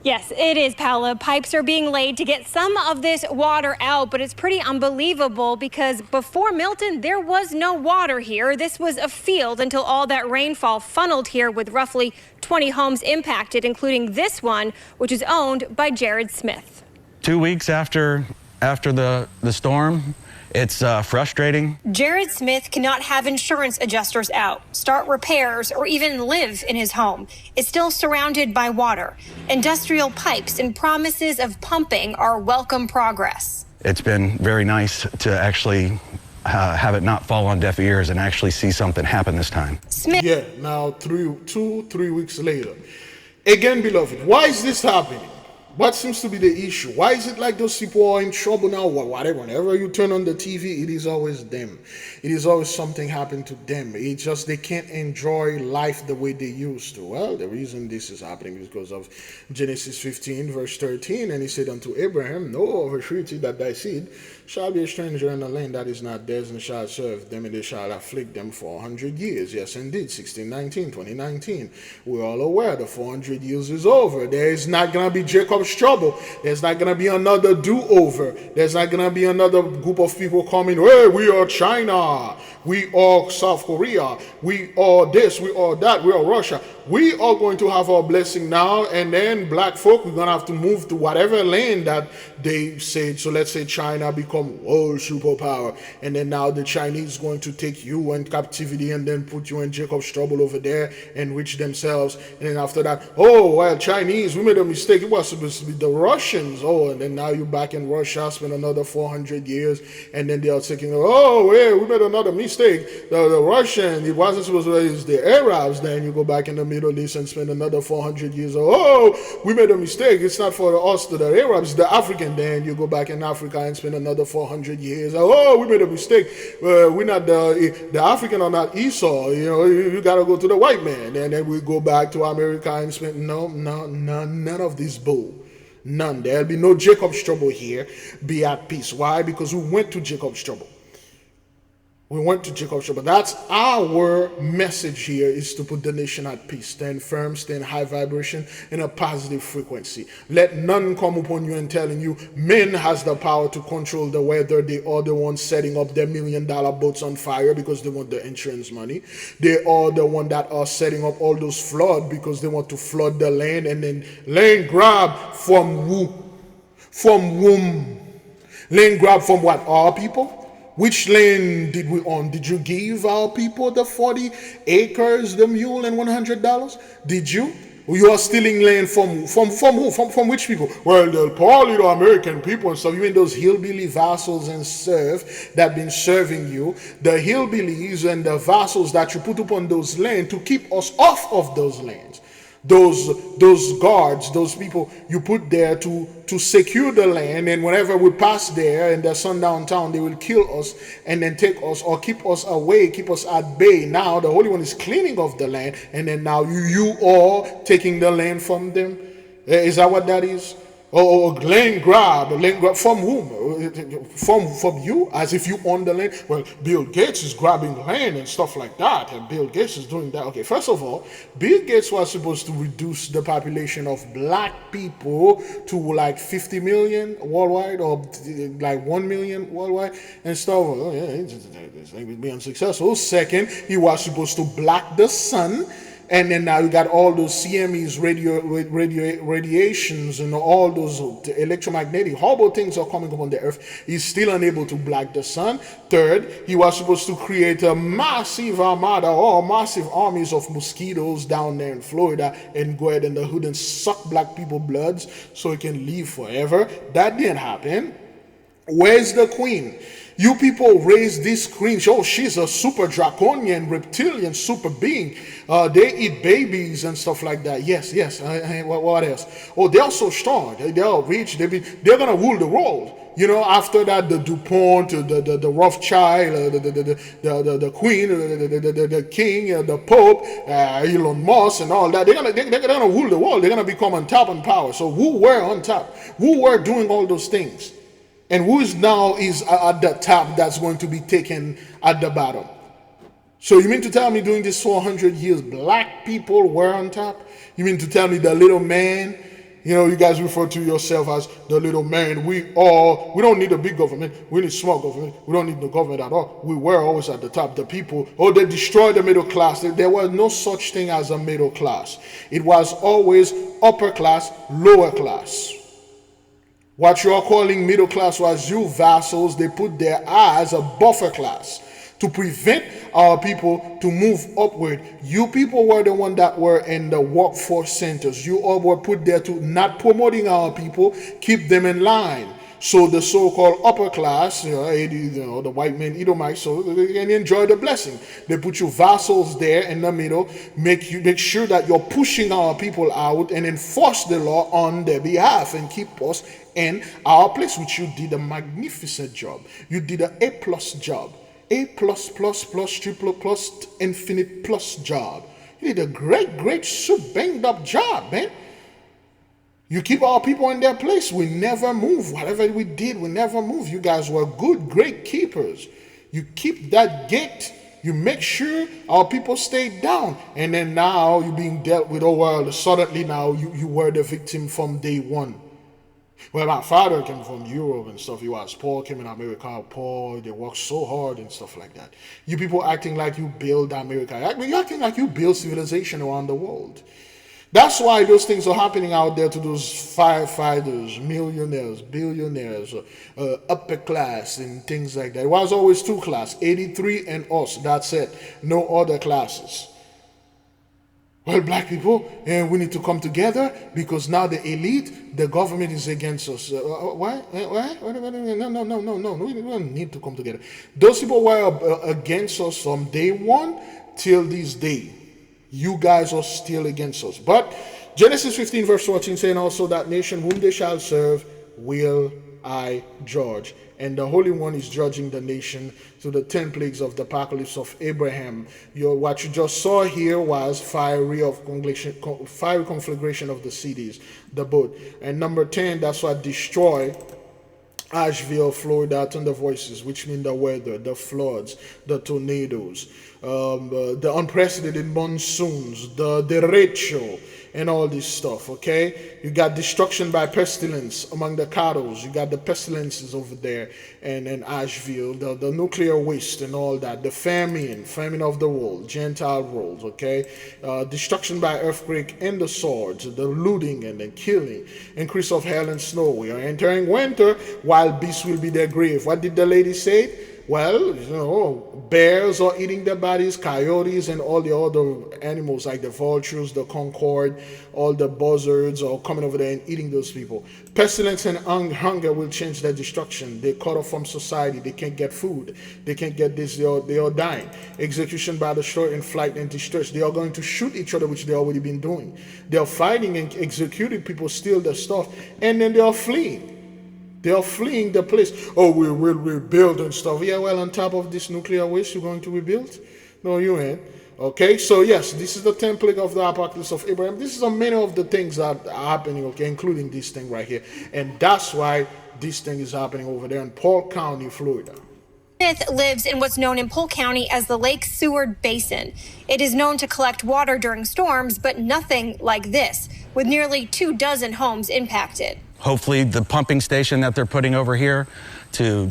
Yes, it is, Paula. Pipes are being laid to get some of this water out, but it's pretty unbelievable because before Milton, there was no water here. This was a field until all that rainfall funneled here with roughly 20 homes impacted, including this one, which is owned by Jared Smith. 2 weeks after the storm, it's frustrating. Jared Smith cannot have insurance adjusters out, start repairs, or even live in his home. It's still surrounded by water. Industrial pipes and promises of pumping are welcome progress. It's been very nice to actually have it not fall on deaf ears and actually see something happen this time. Smith. Yeah, now 3 weeks later. Again, beloved, why is this happening? What seems to be the issue? Why is it like those people are in trouble now? Whatever, whenever you turn on the TV, it is always them. It is always something happened to them. It's just they can't enjoy life the way they used to. Well, the reason this is happening is because of Genesis 15, verse 13. And he said unto Abraham, know of a surety that thy seed shall be a stranger in a land that is not theirs, and shall serve them, and they shall afflict them for 100 years. Yes, indeed, 1619, 2019. We're all aware the 400 years is over. There is not going to be Jacob's trouble. There's not going to be another do-over. There's not going to be another group of people coming, hey, we are China, we are South Korea, we are this, we are that, we are Russia. We are going to have our blessing now, and then black folk, we're going to have to move to whatever land that they said. So let's say China become world superpower, and then now the Chinese going to take you in captivity and then put you in Jacob's trouble over there, enrich themselves. And then after that, oh, well, Chinese, we made a mistake. It was supposed to be the Russians. Oh, and then now you're back in Russia, spend another 400 years, and then they are taking, oh, yeah, we made another mistake. The Russian, it wasn't supposed to be the Arabs. Then you go back in the Middle Middle East and spend another 400 years. Oh, we made a mistake. It's not for us to the Arabs, the African. Then you go back in Africa and spend another 400 years. Oh, we made a mistake. We're not the African are not Esau. You got to go to the white man. And then we go back to America and spend none of this bull. None. There'll be no Jacob's trouble here. Be at peace. Why? Because we went to Jacob's trouble. We went to Jacob's trouble. That's our message here, is to put the nation at peace. Stand firm, stay in high vibration, in a positive frequency. Let none come upon you and telling you men has the power to control the weather. They are the ones setting up their $1 million boats on fire because they want the insurance money. They are the one that are setting up all those flood because they want to flood the land, and then land grab from who? From whom? Land grab from what? Our people? Which land did we own? Did you give our people the 40 acres, the mule, and $100? Did you? You are stealing land from who? From which people? Well, the poor little American people and stuff. You mean those hillbilly vassals and serf that been serving you? The hillbillies and the vassals that you put upon those lands to keep us off of those lands. Those guards, those people you put there to secure the land, and whenever we pass there in the sundown town, they will kill us and then take us or keep us away, keep us at bay. Now the Holy One is cleaning off the land, and then now you are taking the land from them. Is that what that is? Or land grab from whom? From you, as if you own the land. Well, Bill Gates is grabbing land and stuff like that, and Bill Gates is doing that. Okay, first of all, Bill Gates was supposed to reduce the population of black people to like 50 million worldwide, or like 1 million worldwide and stuff. Oh, yeah, he's being successful. Second, he was supposed to block the sun. And then now you got all those CMEs, radiations, and all those electromagnetic horrible things are coming upon the earth. He's still unable to block the sun. Third, he was supposed to create a massive armada or massive armies of mosquitoes down there in Florida and go ahead in the hood and suck black people's bloods so he can live forever. That didn't happen. Where's the queen? You people raise this queen. Oh, she's a super draconian, reptilian, super being. They eat babies and stuff like that. Yes. What else? Oh, they're so strong. They're rich. They're going to rule the world. After that, the DuPont, the Rothschild, the Queen, the King, the Pope, Elon Musk, and all that. They're gonna rule the world. They're going to become on top in power. So who were on top? Who were doing all those things? And who is now at the top that's going to be taken at the bottom? So you mean to tell me during this 400 years, black people were on top? You mean to tell me the little man? You guys refer to yourself as the little man. We don't need a big government. We need small government. We don't need no government at all. We were always at the top. The people, they destroyed the middle class. There was no such thing as a middle class. It was always upper class, lower class. What you are calling middle class was you vassals. They put there as a buffer class to prevent our people to move upward. You people were the one that were in the workforce centers. You all were put there to not promoting our people, keep them in line. So the so-called upper class, the white men, Edomites, so they can enjoy the blessing. They put you vassals there in the middle, make sure that you're pushing our people out and enforce the law on their behalf and keep us in our place, which you did a magnificent job. You did an A+ job. A+++, triple plus, infinite plus job. You did a great, super banged up job, man. You keep our people in their place. We never move. Whatever we did, we never move. You guys were good, great keepers. You keep that gate. You make sure our people stay down. And then now you're being dealt with. Oh, well, suddenly now you were the victim from day one. Well, my father came from Europe and stuff. He was poor, came in America, poor. They worked so hard and stuff like that. You people acting like you build America. You're acting like you build civilization around the world. That's why those things are happening out there to those firefighters, millionaires, billionaires, upper class and things like that. It was always two classes, 83 and us. That's it. No other classes. Well, black people, we need to come together because now the elite, the government is against us. What? No. We don't need to come together. Those people were against us from day one till this day. You guys are still against us. But Genesis 15 verse 14 saying also that nation whom they shall serve will I judge. And the Holy One is judging the nation through the 10 plagues of the apocalypse of Abraham. What you just saw here was fiery conflagration of the cities, the boat. And number 10, that's what destroy Asheville, Florida, thunder voices, which mean the weather, the floods, the tornadoes, the unprecedented monsoons, the derecho, and all this stuff, okay? You got destruction by pestilence among the cattle. You got the pestilences over there and Asheville, the nuclear waste and all that, the famine of the world, Gentile worlds, okay? Destruction by earthquake and the swords, the looting and the killing, increase of hail and snow. We are entering winter, wild beasts will be their grave. What did the lady say? Well, you know, bears are eating their bodies, coyotes and all the other animals like the vultures, the concord, all the buzzards are coming over there and eating those people. Pestilence and hunger will change their destruction. They're cut off from society. They can't get food. They can't get this. They are dying. Execution by the sword and flight and distress. They are going to shoot each other, which they already been doing. They are fighting and executing people, steal their stuff, and then they are fleeing. They are fleeing the place. Oh, we will rebuild and stuff. Yeah, well, on top of this nuclear waste, you're going to rebuild? No, you ain't. Okay, so yes, this is the template of the apocalypse of Abraham. This is many of the things that are happening, okay, including this thing right here. And that's why this thing is happening over there in Polk County, Florida. Smith lives in what's known in Polk County as the Lake Seward Basin. It is known to collect water during storms, but nothing like this, with nearly 24 homes impacted. Hopefully the pumping station that they're putting over here to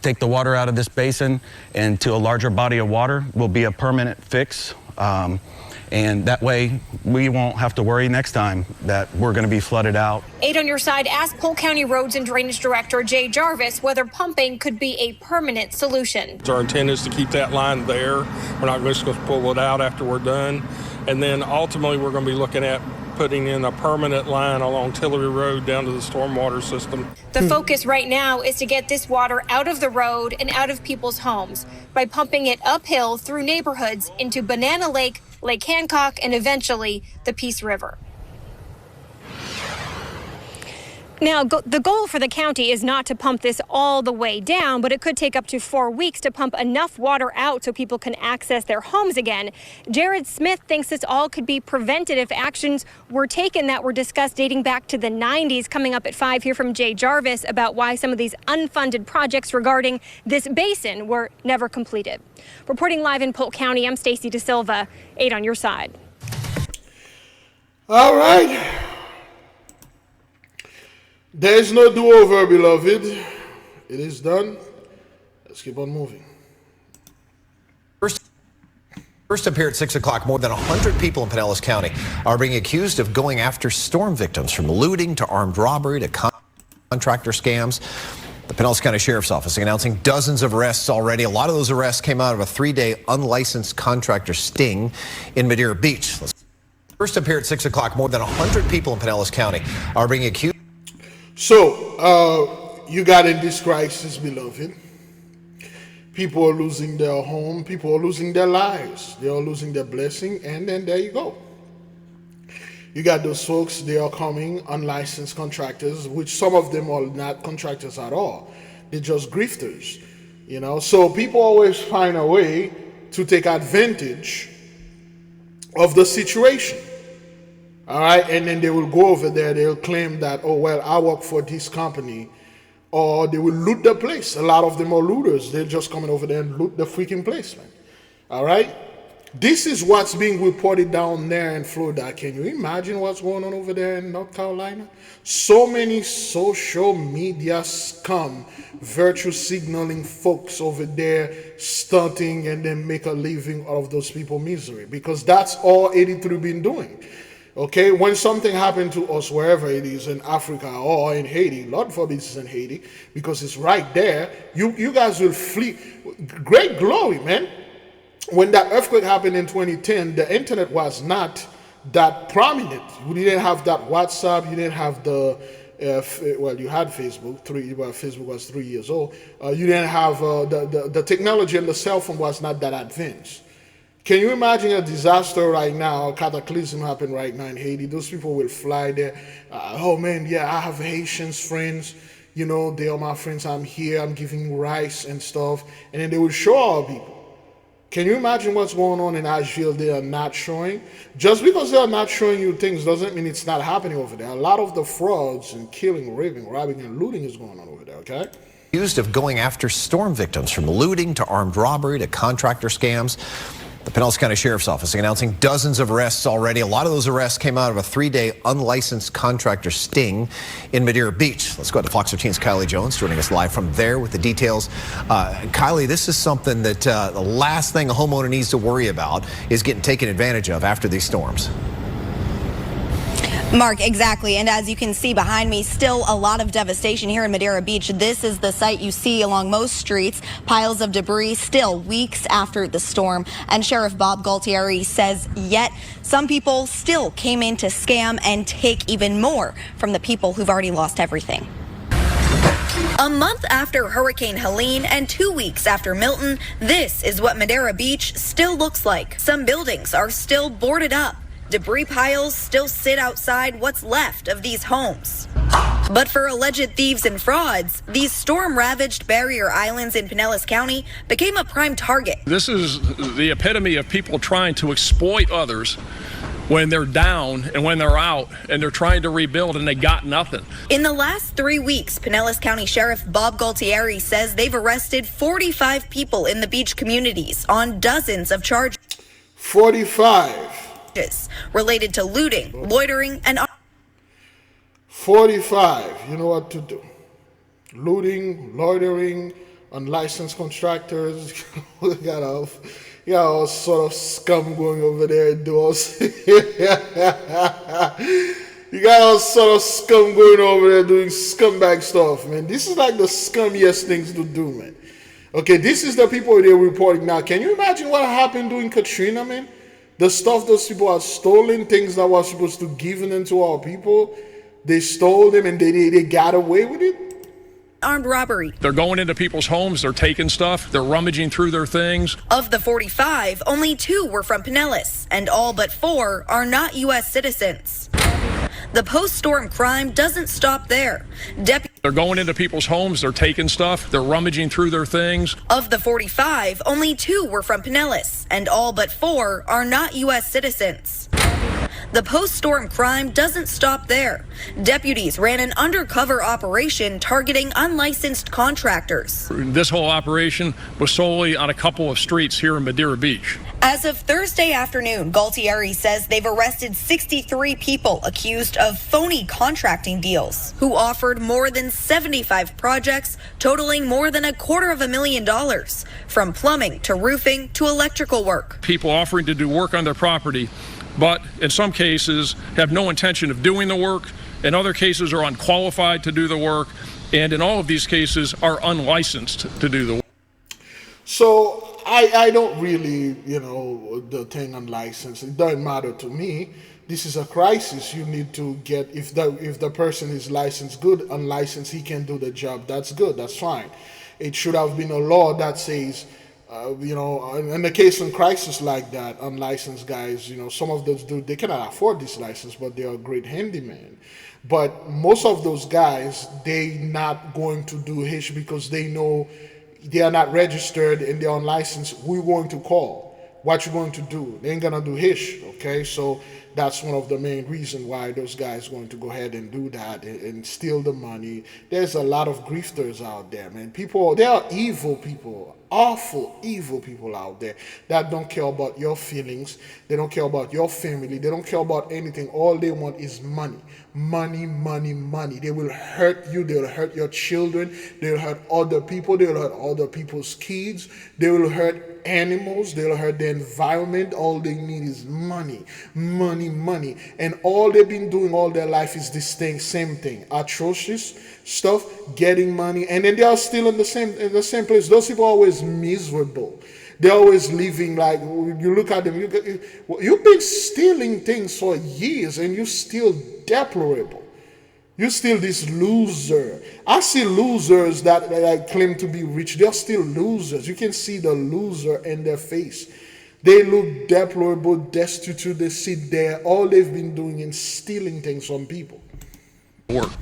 take the water out of this basin and to a larger body of water will be a permanent fix. And that way we won't have to worry next time that we're going to be flooded out. 8 on Your Side asked Polk County Roads and Drainage Director Jay Jarvis whether pumping could be a permanent solution. Our intent is to keep that line there. We're not just going to pull it out after we're done. And then ultimately we're going to be looking at putting in a permanent line along Tillery Road down to the stormwater system. The focus right now is to get this water out of the road and out of people's homes by pumping it uphill through neighborhoods into Banana Lake, Lake Hancock, and eventually the Peace River. Now, the goal for the county is not to pump this all the way down, but it could take up to 4 weeks to pump enough water out so people can access their homes again. Jared Smith thinks this all could be prevented if actions were taken that were discussed dating back to the 90s. Coming up at 5 here from Jay Jarvis about why some of these unfunded projects regarding this basin were never completed. Reporting live in Polk County, I'm Stacey DeSilva, 8 on Your Side. All right. There is no do-over, beloved. It is done. Let's keep on moving. First up here at 6 o'clock, more than 100 people in Pinellas County are being accused of going after storm victims, from looting to armed robbery to contractor scams. The Pinellas County Sheriff's Office announcing dozens of arrests already. A lot of those arrests came out of a 3-day unlicensed contractor sting in Madeira Beach. First up here at 6 o'clock, more than 100 people in Pinellas County are being accused. So, you got in this crisis, beloved. People are losing their home. People are losing their lives. They are losing their blessing. And then there you go. You got those folks, they are coming, unlicensed contractors, which some of them are not contractors at all. They're just grifters, you know. So people always find a way to take advantage of the situation. All right, and then they will go over there, they'll claim that, oh, well, I work for this company, or they will loot the place. A lot of them are looters. They're just coming over there and loot the freaking place, man. All right? This is what's being reported down there in Florida. Can you imagine what's going on over there in North Carolina? So many social media scum, virtue signaling folks over there stunting and then make a living out of those people's misery, because that's all 83 been doing. Okay, when something happened to us, wherever it is, in Africa or in Haiti, Lord forbid it's in Haiti, because it's right there, you guys will flee. Great glory, man. When that earthquake happened in 2010, the internet was not that prominent. You didn't have that WhatsApp, you didn't have the, well, you had Facebook, Facebook was 3 years old. You didn't have, the technology and the cell phone was not that advanced. Can you imagine a disaster right now, a cataclysm happen right now in Haiti? Those people will fly there. Oh man, yeah, I have Haitians friends. You know, they are my friends. I'm here. I'm giving rice and stuff. And then they will show our people. Can you imagine what's going on in Asheville? They are not showing. Just because they are not showing you things doesn't mean it's not happening over there. A lot of the frauds and killing, raping, robbing, and looting is going on over there, okay? Accused of going after storm victims, from looting to armed robbery to contractor scams. The Pinellas County Sheriff's Office announcing dozens of arrests already. A lot of those arrests came out of a 3-day unlicensed contractor sting in Madeira Beach. Let's go to Fox 13's Kylie Jones joining us live from there with the details. Kylie, this is something that the last thing a homeowner needs to worry about is getting taken advantage of after these storms. Mark, exactly. And as you can see behind me, still a lot of devastation here in Madeira Beach. This is the site you see along most streets, piles of debris still weeks after the storm. And Sheriff Bob Galtieri says yet some people still came in to scam and take even more from the people who've already lost everything. A month after Hurricane Helene and 2 weeks after Milton, this is what Madeira Beach still looks like. Some buildings are still boarded up. Debris piles still sit outside what's left of these homes. But for alleged thieves and frauds, these storm-ravaged barrier islands in Pinellas County became a prime target. This is the epitome of people trying to exploit others when they're down and when they're out and they're trying to rebuild and they got nothing. In the last 3 weeks, Pinellas County Sheriff Bob Galtieri says they've arrested 45 people in the beach communities on dozens of charges. 45. Related to looting, loitering, and 45. You know what to do. Looting, loitering, unlicensed contractors. You got all sort of scum going over there and do all You got all sort of scum going over there doing scumbag stuff, man. This is like the scummiest things to do, man. Okay, this is the people they're reporting now. Can you imagine what happened during Katrina, man? The stuff those people are stolen, things that were supposed to give them to our people, they stole them and they got away with it. Armed robbery. They're going into people's homes, they're taking stuff, they're rummaging through their things. Of the 45, only 2 were from Pinellas, and all but 4 are not U.S. citizens. The post-storm crime doesn't stop there. They're going into people's homes, they're taking stuff, they're rummaging through their things. Of the 45, only 2 were from Pinellas, and all but 4 are not U.S. citizens. The post-storm crime doesn't stop there. Deputies ran an undercover operation targeting unlicensed contractors. This whole operation was solely on a couple of streets here in Madeira Beach. As of Thursday afternoon, Galtieri says they've arrested 63 people accused of phony contracting deals who offered more than 75 projects totaling more than $250,000, from plumbing to roofing to electrical work. People offering to do work on their property, but in some cases have no intention of doing the work. In other cases are unqualified to do the work. And in all of these cases are unlicensed to do the work. So I don't really, the thing unlicensed. It doesn't matter to me. This is a crisis. You need to get, if the person is licensed, good. Unlicensed, he can do the job. That's good. That's fine. It should have been a law that says, in the case of crisis like that, unlicensed guys, some of those dudes, they cannot afford this license, but they are great handyman. But most of those guys, they not going to do HISH because they know they are not registered and they're unlicensed. Who you going to call? What you going to do? They ain't gonna do HISH, okay? So that's one of the main reasons why those guys going to go ahead and do that and steal the money. There's a lot of grifters out there, man. There are evil people, awful, evil people out there that don't care about your feelings. They don't care about your family. They don't care about anything. All they want is money. Money, money, money. They will hurt you. They will hurt your children. They will hurt other people. They will hurt other people's kids. They will hurt animals. They will hurt the environment. All they need is money, money, money. And all they've been doing all their life is this same thing. Atrocious stuff, getting money. And then they are still in the same place. Those people are always miserable. They're always living like, you look at them, you've been stealing things for years and you're still deplorable. You're still this loser. I see losers that claim to be rich. They're still losers. You can see the loser in their face. They look deplorable, destitute. They sit there. All they've been doing is stealing things from people.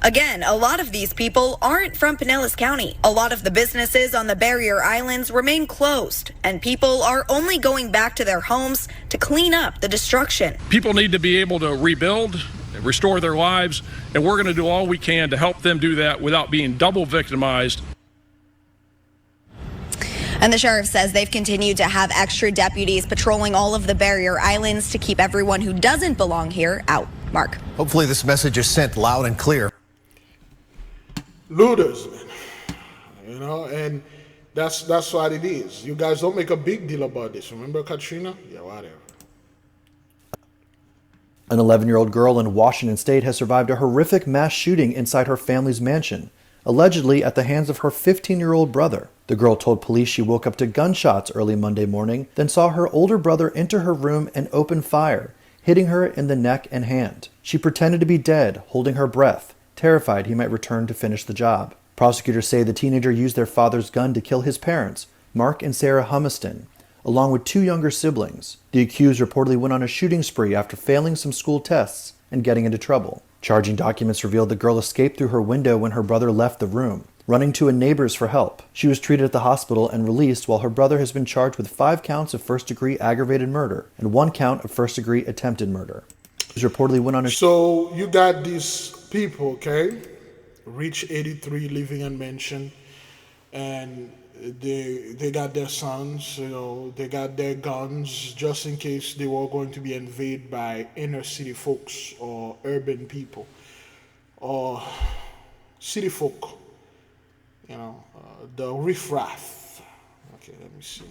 Again, a lot of these people aren't from Pinellas County. A lot of the businesses on the barrier islands remain closed, and people are only going back to their homes to clean up the destruction. People need to be able to rebuild, restore their lives, and we're going to do all we can to help them do that without being double victimized. And the sheriff says they've continued to have extra deputies patrolling all of the barrier islands to keep everyone who doesn't belong here out. Mark. Hopefully this message is sent loud and clear. Looters, man. You know, and that's what it is. You guys don't make a big deal about this. Remember Katrina? Yeah, whatever. An 11-year-old girl in Washington State has survived a horrific mass shooting inside her family's mansion, allegedly at the hands of her 15-year-old brother. The girl told police she woke up to gunshots early Monday morning, then saw her older brother enter her room and open fire, hitting her in the neck and hand. She pretended to be dead, holding her breath, terrified he might return to finish the job. Prosecutors say the teenager used their father's gun to kill his parents, Mark and Sarah Humiston, along with 2 younger siblings. The accused reportedly went on a shooting spree after failing some school tests and getting into trouble. Charging documents revealed the girl escaped through her window when her brother left the room, running to a neighbor's for help. She was treated at the hospital and released, while her brother has been charged with 5 counts of first-degree aggravated murder and 1 count of first-degree attempted murder. He reportedly went on a... So you got these people, okay? Rich 83 living in mansion, and they got their sons, you know, they got their guns just in case they were going to be invaded by inner city folks or urban people or city folk, you know, the riffraff. Okay, let me see.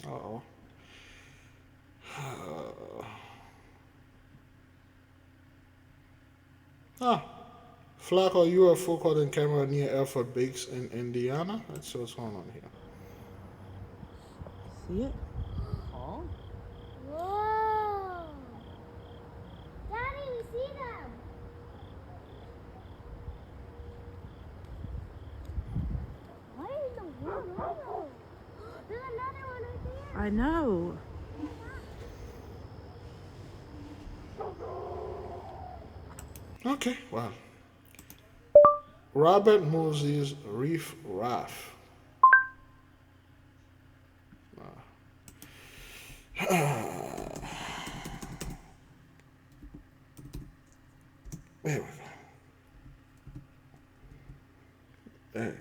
Uh-oh. Flak or UFO caught in camera near Airford Base in Indiana. That's what's going on here. See it? Oh. Whoa! Daddy, we see them! Why is the world? There's another one right there. I know. Okay, wow. Robert Moses Reef Raff. There we go. There you go.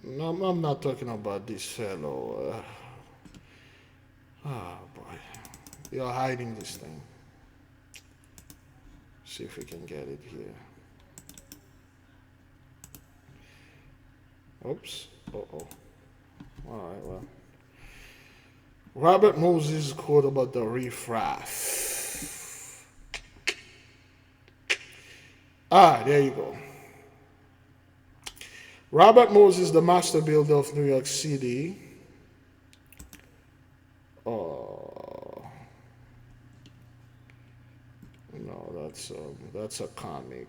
No, I'm not talking about this fellow. Oh boy, you're hiding this thing. See if we can get it here. Oops. Uh-oh. All right, well. Robert Moses quote about the riffraff. There you go. Robert Moses, the master builder of New York City. No, that's a comic.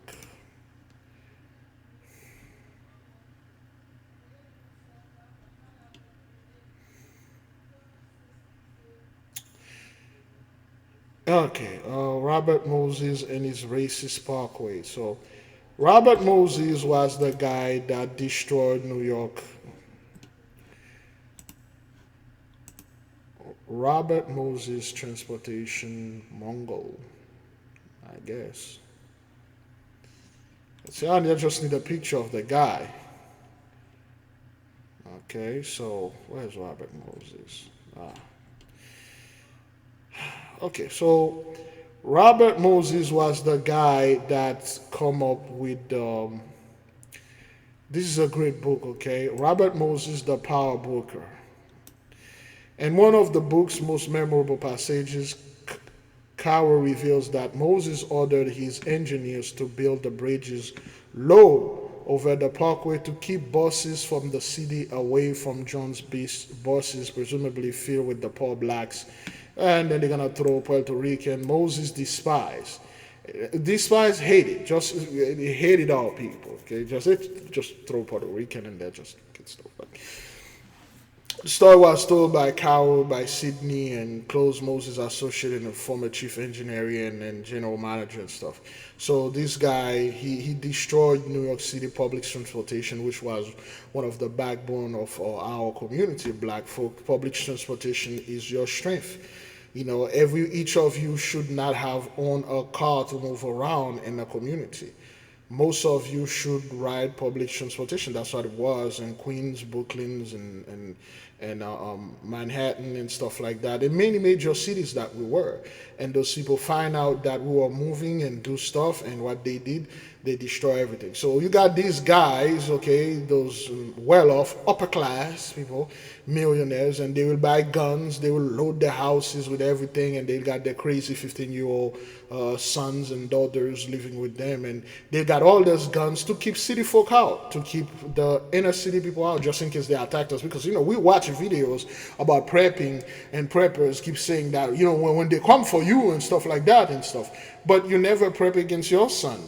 Okay, Robert Moses and his racist parkway. So, Robert Moses was the guy that destroyed New York. Robert Moses Transportation Mongol, I guess. See, I just need a picture of the guy. Okay, so where's Robert Moses? Okay, so Robert Moses was the guy that come up with this is a great book, okay? Robert Moses, The Power Broker. And one of the book's most memorable passages, Cowell reveals that Moses ordered his engineers to build the bridges low over the parkway to keep buses from the city away from John's buses, presumably filled with the poor blacks. And then they're going to throw Puerto Rican. Moses despised. Despise hated. Just he hated all people. Okay, just throw Puerto Rican in there, just get stuff like. The story was told by Carol, by Sydney, and close Moses associate and a former chief engineer and general manager and stuff. So this guy, he destroyed New York City public transportation, which was one of the backbone of our community, black folk. Public transportation is your strength. You know, each of you should not have owned a car to move around in the community. Most of you should ride public transportation. That's what it was in Queens, Brooklyn, and Manhattan and stuff like that. In many major cities that we were. And those people find out that we were moving and do stuff, and what they did, they destroy everything. So you got these guys, okay, those well-off, upper-class people, millionaires, and they will buy guns, they will load their houses with everything, and they got their crazy 15-year-old sons and daughters living with them, and they got all those guns to keep city folk out, to keep the inner city people out, just in case they attacked us. Because, you know, we watch videos about prepping, and preppers keep saying that, you know, when they come for you and stuff like that and stuff, but you never prep against your son.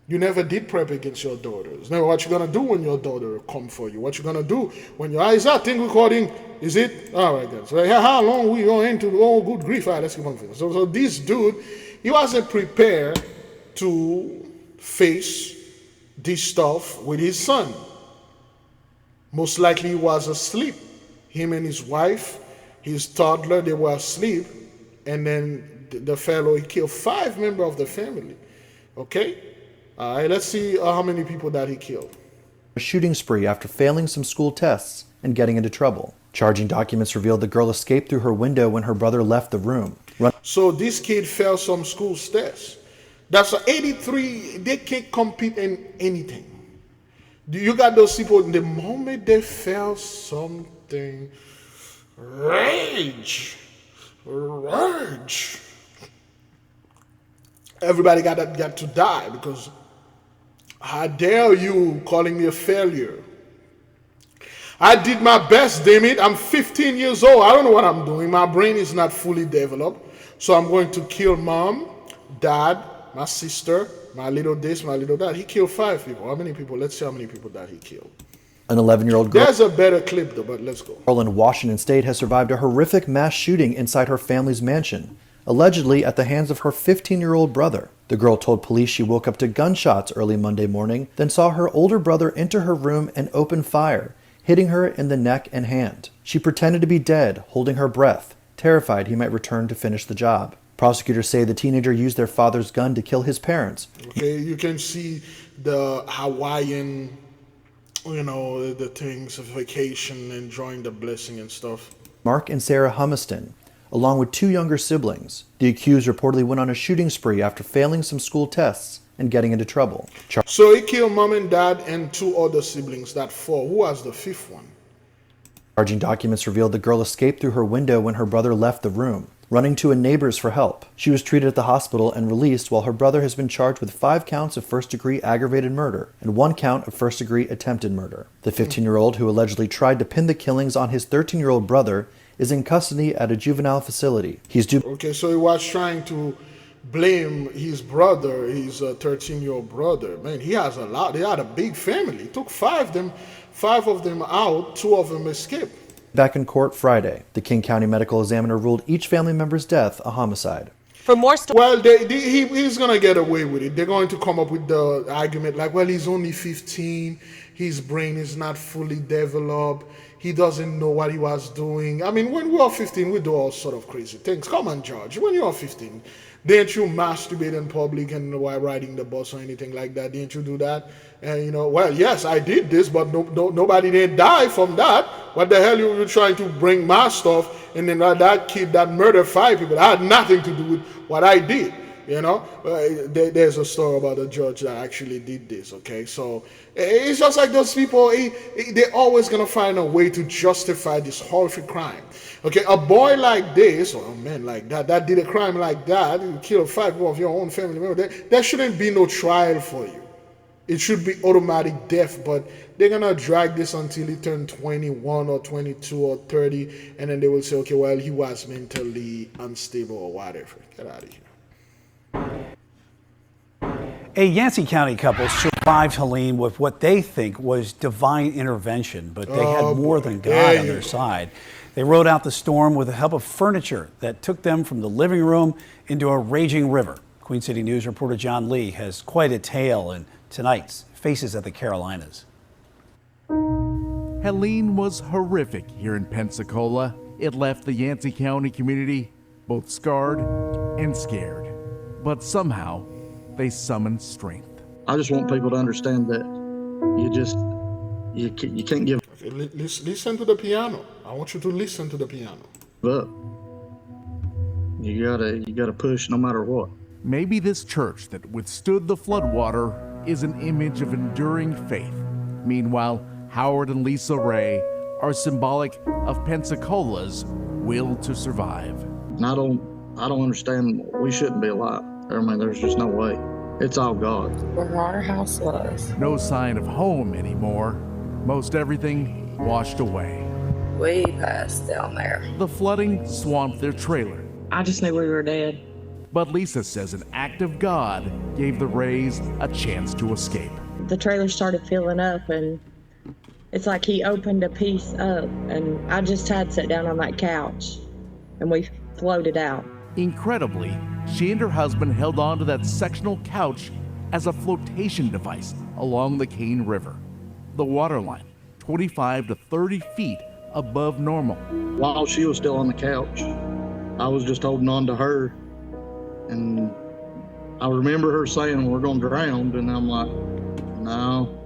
You never did prep against your daughters. Now, what you gonna do when your daughter come for you? What you gonna do when your eyes are thing recording? Is it? All right, guys. So how long we go into? Oh, good grief! All right, let's keep on finish. So this dude, he wasn't prepared to face this stuff with his son. Most likely, he was asleep. Him and his wife, his toddler, they were asleep, and then the fellow, he killed 5 members of the family. Okay. All right, let's see how many people that he killed. A shooting spree after failing some school tests and getting into trouble. Charging documents revealed the girl escaped through her window when her brother left the room. So this kid failed some school tests. That's 83. They can't compete in anything. You got those people, the moment they fail something, rage. Everybody got to die because how dare you calling me a failure? I did my best, damn it. I'm 15 years old. I don't know what I'm doing. My brain is not fully developed. So I'm going to kill mom, dad, my sister, my little this, my little that. He killed 5 people. How many people? Let's see how many people that he killed. An 11-year-old girl. There's a better clip though, but let's go. Girl in Washington State has survived a horrific mass shooting inside her family's mansion, allegedly at the hands of her 15-year-old brother. The girl told police she woke up to gunshots early Monday morning, then saw her older brother enter her room and open fire, hitting her in the neck and hand. She pretended to be dead, holding her breath, terrified he might return to finish the job. Prosecutors say the teenager used their father's gun to kill his parents. Okay, you can see the Hawaiian, you know, the things of vacation, enjoying the blessing and stuff. Mark and Sarah Humiston, along with 2 younger siblings. The accused reportedly went on a shooting spree after failing some school tests and getting into trouble. So he killed mom and dad and 2 other siblings, that 4. Who was the 5th one? Charging documents revealed the girl escaped through her window when her brother left the room, running to a neighbor's for help. She was treated at the hospital and released, while her brother has been charged with 5 counts of first-degree aggravated murder and 1 count of first-degree attempted murder. The 15-year-old, who allegedly tried to pin the killings on his 13-year-old brother, is in custody at a juvenile facility. He's due. Okay, so he was trying to blame his brother, his 13-year-old brother. Man, he has a lot. They had a big family. He took 5 of them out. 2 of them escaped. Back in court Friday, the King County Medical Examiner ruled each family member's death a homicide. For more well, he's going to get away with it. They're going to come up with the argument like, well, he's only 15. His brain is not fully developed. He doesn't know what he was doing. I mean, when we are 15, we do all sort of crazy things. Come on, George. When you are 15, didn't you masturbate in public and while riding the bus or anything like that? Didn't you do that? And, you know, well, yes, I did this, but nobody didn't die from that. What the hell you were trying to bring my stuff? And then that kid that murdered 5 people, that had nothing to do with what I did. You know, there's a story about a judge that actually did this, okay? So it's just like those people, they're always going to find a way to justify this horrific crime. Okay, a boy like this, or a man like that did a crime like that, you killed 5 of your own family members, there shouldn't be no trial for you. it should be automatic death, but they're gonna drag this until he turned 21 or 22 or 30, and then they will say, okay, well, he was mentally unstable or whatever. Get out of here. A Yancey County couple survived, Helene, with what they think was divine intervention, but they had more than God on their side. They rode out the storm with the help of furniture that took them from the living room into a raging river. Queen City News reporter John Lee has quite a tale in tonight's Faces at the Carolinas. Helene was horrific here in Pensacola. It left the Yancey County community both scarred and scared. But somehow, they summoned strength. I just want people to understand that you can't give Okay, listen to the piano. I want you to listen to the piano. up. You gotta push no matter what. Maybe this church that withstood the floodwater is an image of enduring faith. Meanwhile, Howard and Lisa Ray are symbolic of Pensacola's will to survive. And I don't understand. We shouldn't be alive. I mean, there's just no way. It's all God. Where our house was. No sign of home anymore. Most everything washed away. Way past down there. The flooding swamped their trailer. I just knew we were dead. But Lisa says an act of God gave the Rays a chance to escape. The trailer started filling up, and it's like he opened a piece up, and I just had sat down on that couch, and we floated out. Incredibly, she and her husband held on to that sectional couch as a flotation device along the Cane River. The waterline, 25 to 30 feet above normal. While she was still on the couch, I was just holding on to her. And I remember her saying, we're going to drown. And I'm like, no.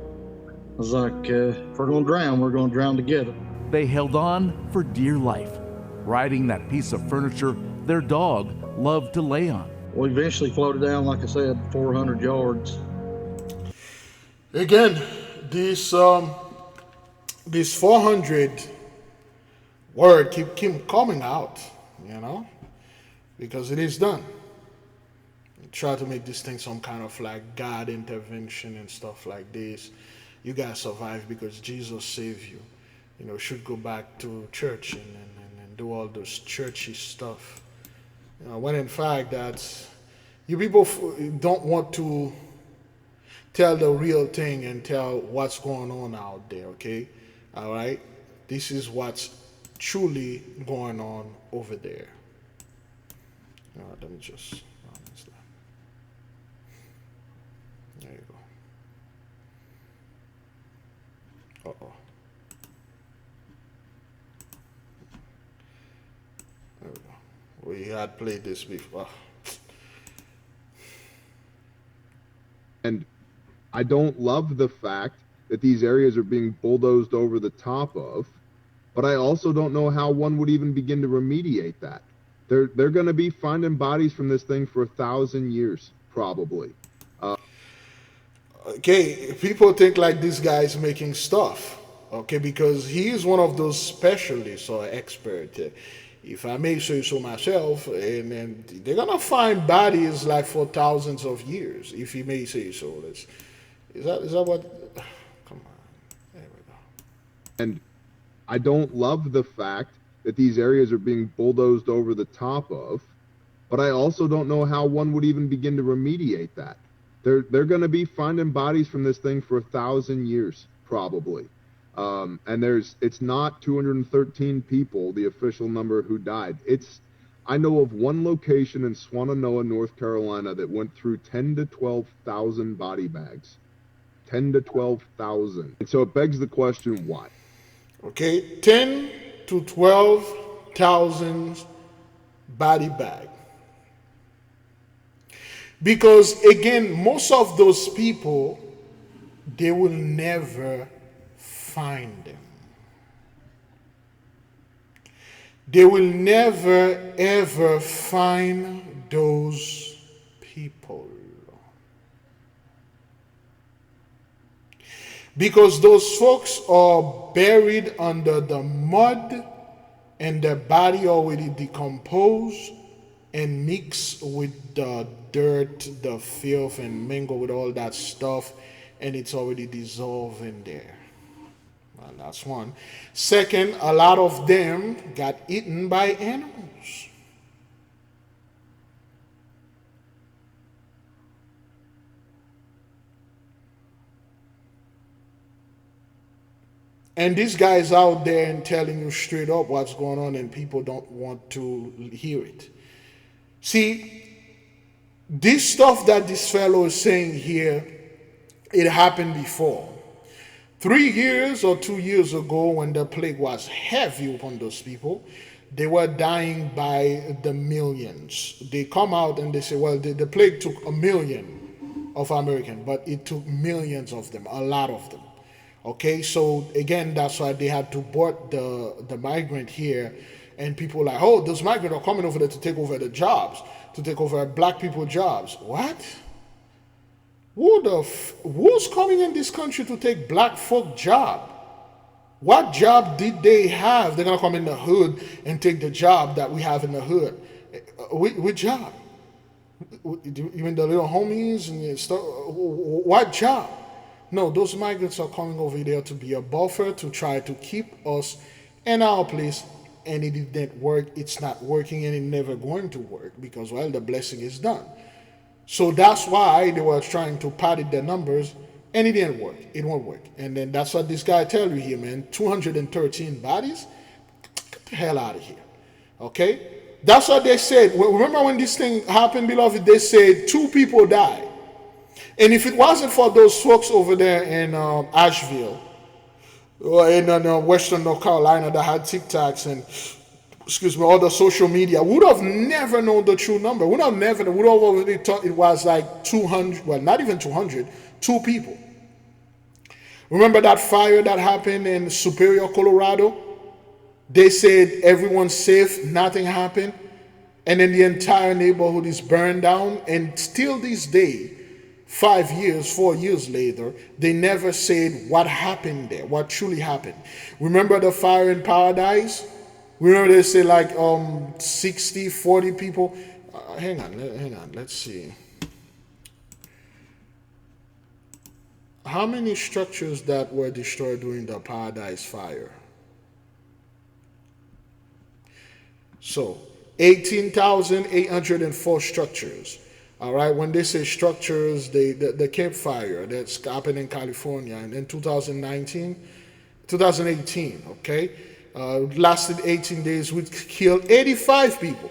I was like, if we're going to drown together. They held on for dear life, riding that piece of furniture their dog loved to lay on. We eventually floated down, like I said, 400 yards. Again, this 400 word keep coming out, because it is done. Try to make this thing some kind of like God intervention and stuff like this. You guys survive because Jesus saved you. Should go back to church and do all those churchy stuff. When in fact that's you people don't want to tell the real thing and tell what's going on out there. Okay, all right. This is what's truly going on over there. Let me just. There you go. Uh-oh. There we go. We had played this before. And I don't love the fact that these areas are being bulldozed over the top of, but I also don't know how one would even begin to remediate that. They're going to be finding bodies from this thing for 1,000 years, probably. Okay, people think like this guy is making stuff, okay, because he is one of those specialists or experts, if I may say so myself, and then they're gonna find bodies like for thousands of years, if he may say so. Is that what? Come on, there we go. And I don't love the fact that these areas are being bulldozed over the top of, but I also don't know how one would even begin to remediate that. They're going to be finding bodies from this thing for 1,000 years, probably. And it's not 213 people, the official number who died. I know of one location in Swannanoa, North Carolina that went through 10 to 12,000 body bags. 10 to 12,000. And so it begs the question, why? Okay, 10 to 12,000 body bag. Because again, most of those people, they will never find them. They will never ever find those people. Because those folks are buried under the mud and their body already decomposed and mixed with the dirt, the filth, and mingle with all that stuff. and it's already dissolving there. Well, that's one. Second, a lot of them got eaten by animals. And this guy's out there and telling you straight up what's going on, and people don't want to hear it. See, this stuff that this fellow is saying here, it happened before. 3 years or 2 years ago, when the plague was heavy upon those people, they were dying by the millions. They come out and they say, well, the plague took 1 million of Americans, but it took millions of them, a lot of them. Okay, so again, that's why they had to board the migrant here, and people were like, oh, those migrants are coming over there to take over the jobs, to take over black people jobs. What? Who's coming in this country to take black folk job? What job did they have? They're gonna come in the hood and take the job that we have in the hood. Which job? You mean the little homies and stuff? What job? No, those migrants are coming over there to be a buffer, to try to keep us in our place, and it didn't work. It's not working, and it's never going to work because, well, the blessing is done. So that's why they were trying to padded the numbers, and it didn't work. It won't work. And then that's what this guy tell you here, man. 213 bodies? Get the hell out of here. Okay? That's what they said. Remember when this thing happened, beloved? They said 2 people died. And if it wasn't for those folks over there in Asheville, or in Western North Carolina that had TikToks and, all the social media, would have never known the true number. Would have already thought it was like 200, well, not even 200, 2 people. Remember that fire that happened in Superior, Colorado? They said everyone's safe, nothing happened. And then the entire neighborhood is burned down. And still this day, 4 years later, they never said what happened there, what truly happened. Remember the fire in Paradise? Remember they say like 60, 40 people? Hang on, let's see. How many structures that were destroyed during the Paradise fire? So, 18,804 structures. All right, when they say structures, the campfire that's happened in California in 2018, okay? Lasted 18 days, we killed 85 people.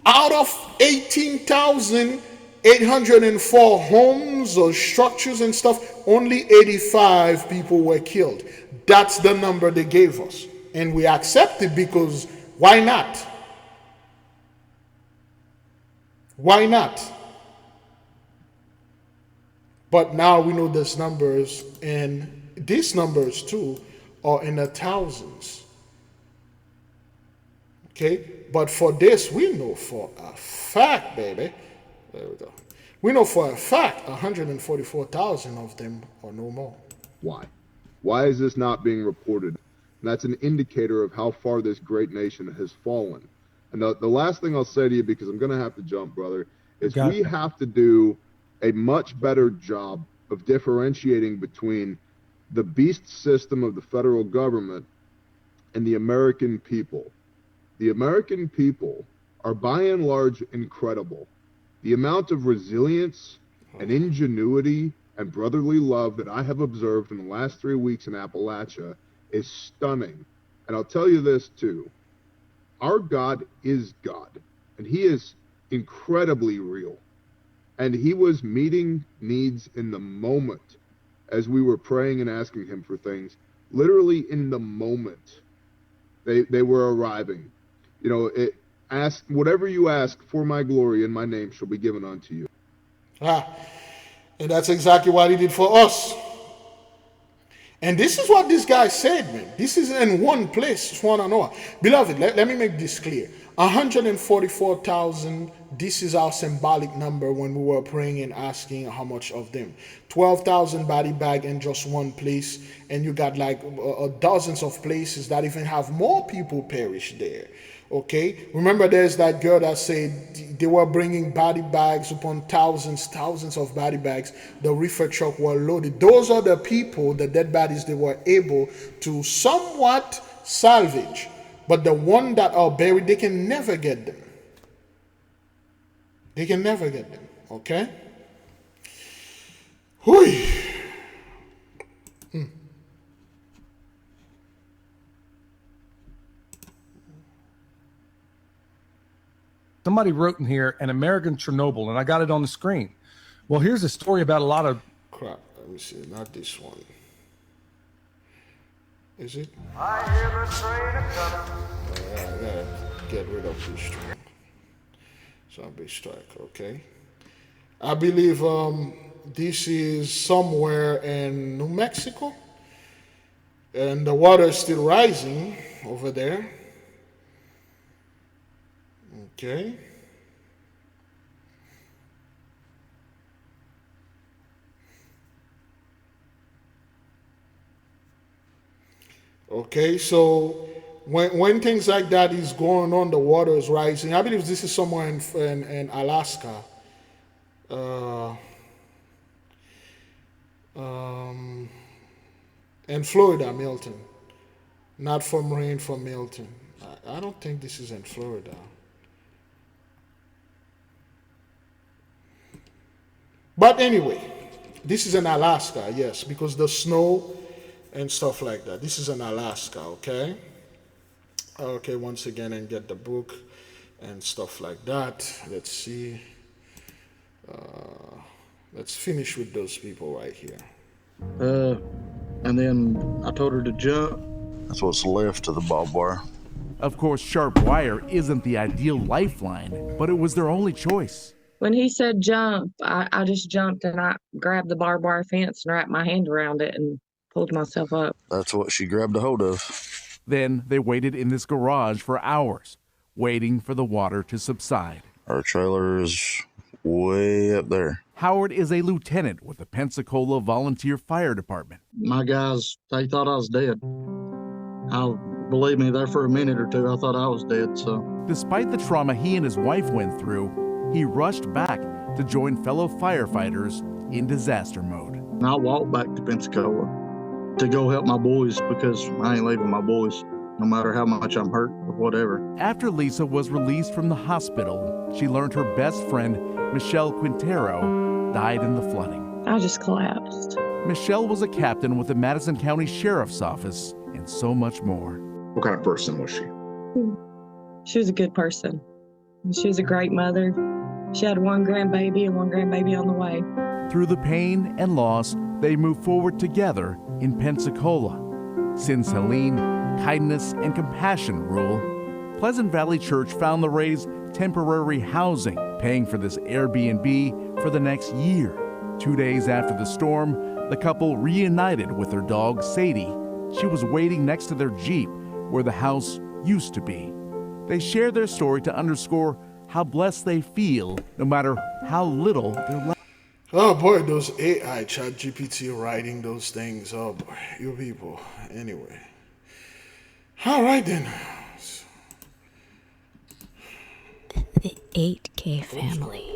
Out of 18,804 homes or structures and stuff, only 85 people were killed. That's the number they gave us. And we accepted because why not? Why not? But now we know these numbers, and these numbers too are in the thousands. Okay? But for this, we know for a fact, baby. There we go. We know for a fact 144,000 of them are no more. Why? Why is this not being reported? And that's an indicator of how far this great nation has fallen. And the last thing I'll say to you, because I'm going to have to jump, brother, is we have to do a much better job of differentiating between the beast system of the federal government and the American people. The American people are by and large incredible. The amount of resilience and ingenuity and brotherly love that I have observed in the last 3 weeks in Appalachia is stunning. And I'll tell you this too. Our God is God, and he is incredibly real. And he was meeting needs in the moment as we were praying and asking him for things. Literally in the moment, they were arriving. You know, ask whatever you ask for my glory in my name shall be given unto you. And that's exactly what he did for us. And this is what this guy said, man. This is in one place. Just want to know. Beloved, let me make this clear. 144,000, this is our symbolic number when we were praying and asking how much of them. 12,000 body bag in just one place. And you got like dozens of places that even have more people perish there. Okay, remember there's that girl that said they were bringing body bags upon thousands of body bags. The reefer truck were loaded. Those are the people, the dead bodies they were able to somewhat salvage. But the one that are buried, they can never get them. They can never get them. Okay? Hui. Somebody wrote in here, an American Chernobyl, and I got it on the screen. Well, here's a story about a lot of... Crap, let me see, not this one. Is it? I hear the train coming. I gotta get rid of this train. Zombie strike, okay. I believe this is somewhere in New Mexico. And the water is still rising over there. Okay. Okay, so when things like that is going on, the water is rising. I believe this is somewhere in Alaska. In Florida, Milton. Not from rain from Milton. I don't think this is in Florida. But anyway, this is in Alaska, yes, because the snow and stuff like that. This is in Alaska, okay? Okay, once again, and get the book and stuff like that. Let's see. Let's finish with those people right here. And then I told her to jump. That's what's left of the barbed wire. Of course, sharp wire isn't the ideal lifeline, but it was their only choice. When he said jump, I just jumped and I grabbed the barbed wire fence and wrapped my hand around it and pulled myself up. That's what she grabbed a hold of. Then they waited in this garage for hours, waiting for the water to subside. Our trailer is way up there. Howard is a lieutenant with the Pensacola Volunteer Fire Department. My guys, they thought I was dead. Believe me, there for a minute or two, I thought I was dead, so. Despite the trauma he and his wife went through, he rushed back to join fellow firefighters in disaster mode. And I walked back to Pensacola to go help my boys because I ain't leaving my boys, no matter how much I'm hurt or whatever. After Lisa was released from the hospital, she learned her best friend, Michelle Quintero, died in the flooding. I just collapsed. Michelle was a captain with the Madison County Sheriff's Office and so much more. What kind of person was she? She was a good person. She was a great mother. She had one grandbaby and one grandbaby on the way. Through the pain and loss, they moved forward together in Pensacola. Since Helene, kindness and compassion rule, Pleasant Valley Church found the Rays temporary housing, paying for this Airbnb for the next year. 2 days after the storm, the couple reunited with their dog, Sadie. She was waiting next to their Jeep where the house used to be. They share their story to underscore how blessed they feel, no matter how little they're left. Oh boy, those AI chat GPT writing those things. Oh boy, you people. Anyway. All right then. The 8K family.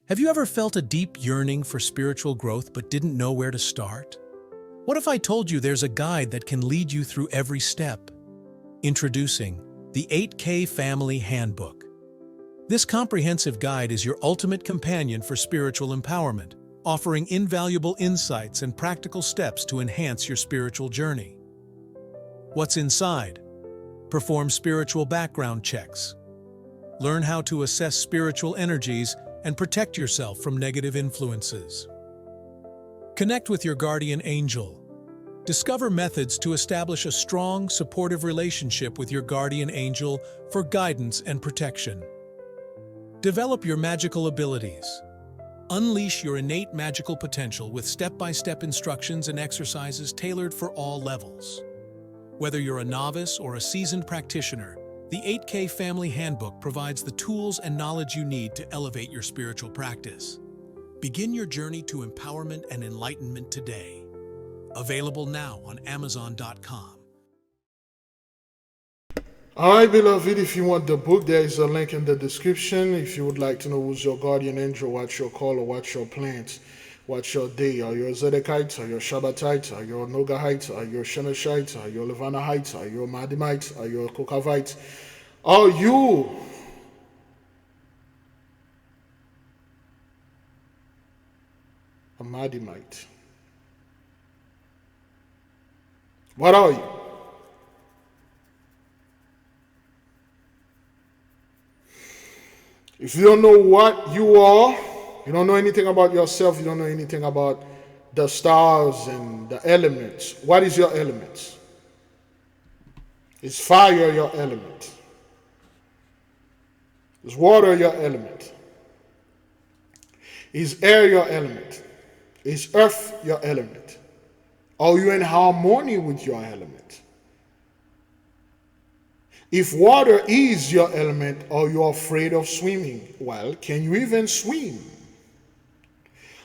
Have you ever felt a deep yearning for spiritual growth but didn't know where to start? What if I told you there's a guide that can lead you through every step? Introducing the 8K Family Handbook. This comprehensive guide is your ultimate companion for spiritual empowerment, offering invaluable insights and practical steps to enhance your spiritual journey. What's inside? Perform spiritual background checks. Learn how to assess spiritual energies and protect yourself from negative influences. Connect with your guardian angel. Discover methods to establish a strong, supportive relationship with your guardian angel for guidance and protection. Develop your magical abilities. Unleash your innate magical potential with step-by-step instructions and exercises tailored for all levels. Whether you're a novice or a seasoned practitioner, the 8K Family Handbook provides the tools and knowledge you need to elevate your spiritual practice. Begin your journey to empowerment and enlightenment today. Available now on Amazon.com. All right, beloved, if you want the book, there is a link in the description. If you would like to know who's your guardian angel, what's your call, or what's your plans, what's your day, are you a Zedekites, are you a Shabbatite, are you a Nogahite, are you a Shemeshite, are you a Levanahite, are you a Madimite, are you a Kokavite, are you a Madimite? What are you? If you don't know what you are, you don't know anything about yourself, you don't know anything about the stars and the elements. What is your elements? Is fire your element? Is water your element? Is air your element? Is earth your element? Are you in harmony with your element? If water is your element, are you afraid of swimming? Well, can you even swim?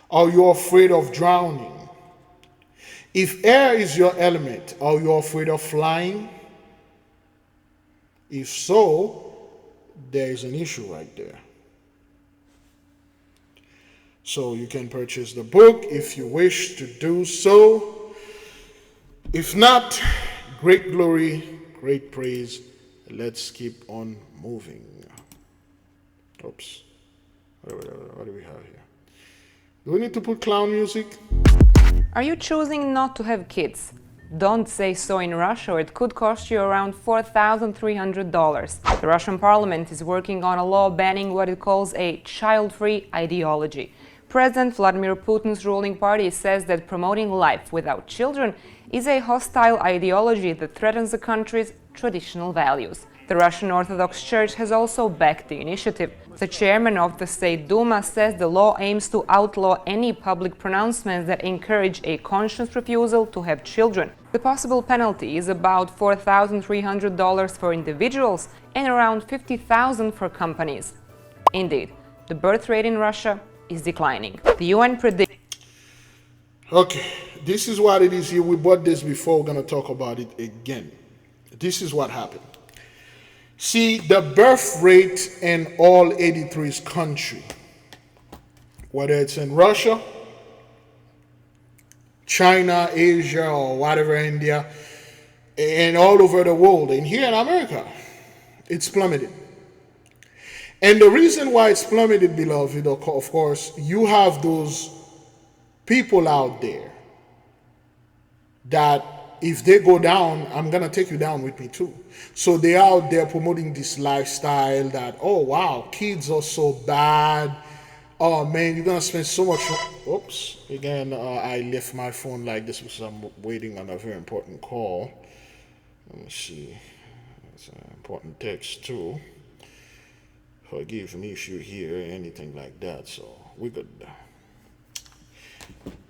Are you afraid of drowning? If air is your element, are you afraid of flying? If so, there is an issue right there. So you can purchase the book if you wish to do so. If not, great glory, great praise. Let's keep on moving. Oops. What do we have here? Do we need to put clown music? Are you choosing not to have kids? Don't say so in Russia, or it could cost you around $4,300. The Russian parliament is working on a law banning what it calls a child-free ideology. President Vladimir Putin's ruling party says that promoting life without children is a hostile ideology that threatens the country's traditional values. The Russian Orthodox Church has also backed the initiative. The chairman of the State Duma says the law aims to outlaw any public pronouncements that encourage a conscious refusal to have children. The possible penalty is about $4,300 for individuals and around $50,000 for companies. Indeed, the birth rate in Russia is declining. The UN predicts... Okay, this is what it is here. We bought this before. We're going to talk about it again. This is what happened. See, the birth rate in all 83 countries, whether it's in Russia, China, Asia, or whatever, India, and all over the world, and here in America, it's plummeted. And the reason why it's plummeted, beloved, of course, you have those people out there that if they go down, I'm going to take you down with me too. So they're out there promoting this lifestyle that, oh, wow, kids are so bad. Oh, man, you're going to spend so much. Oops. Again, I left my phone like this because I'm waiting on a very important call. Let me see. It's an important text too. Forgive me if you hear anything like that. So we're good.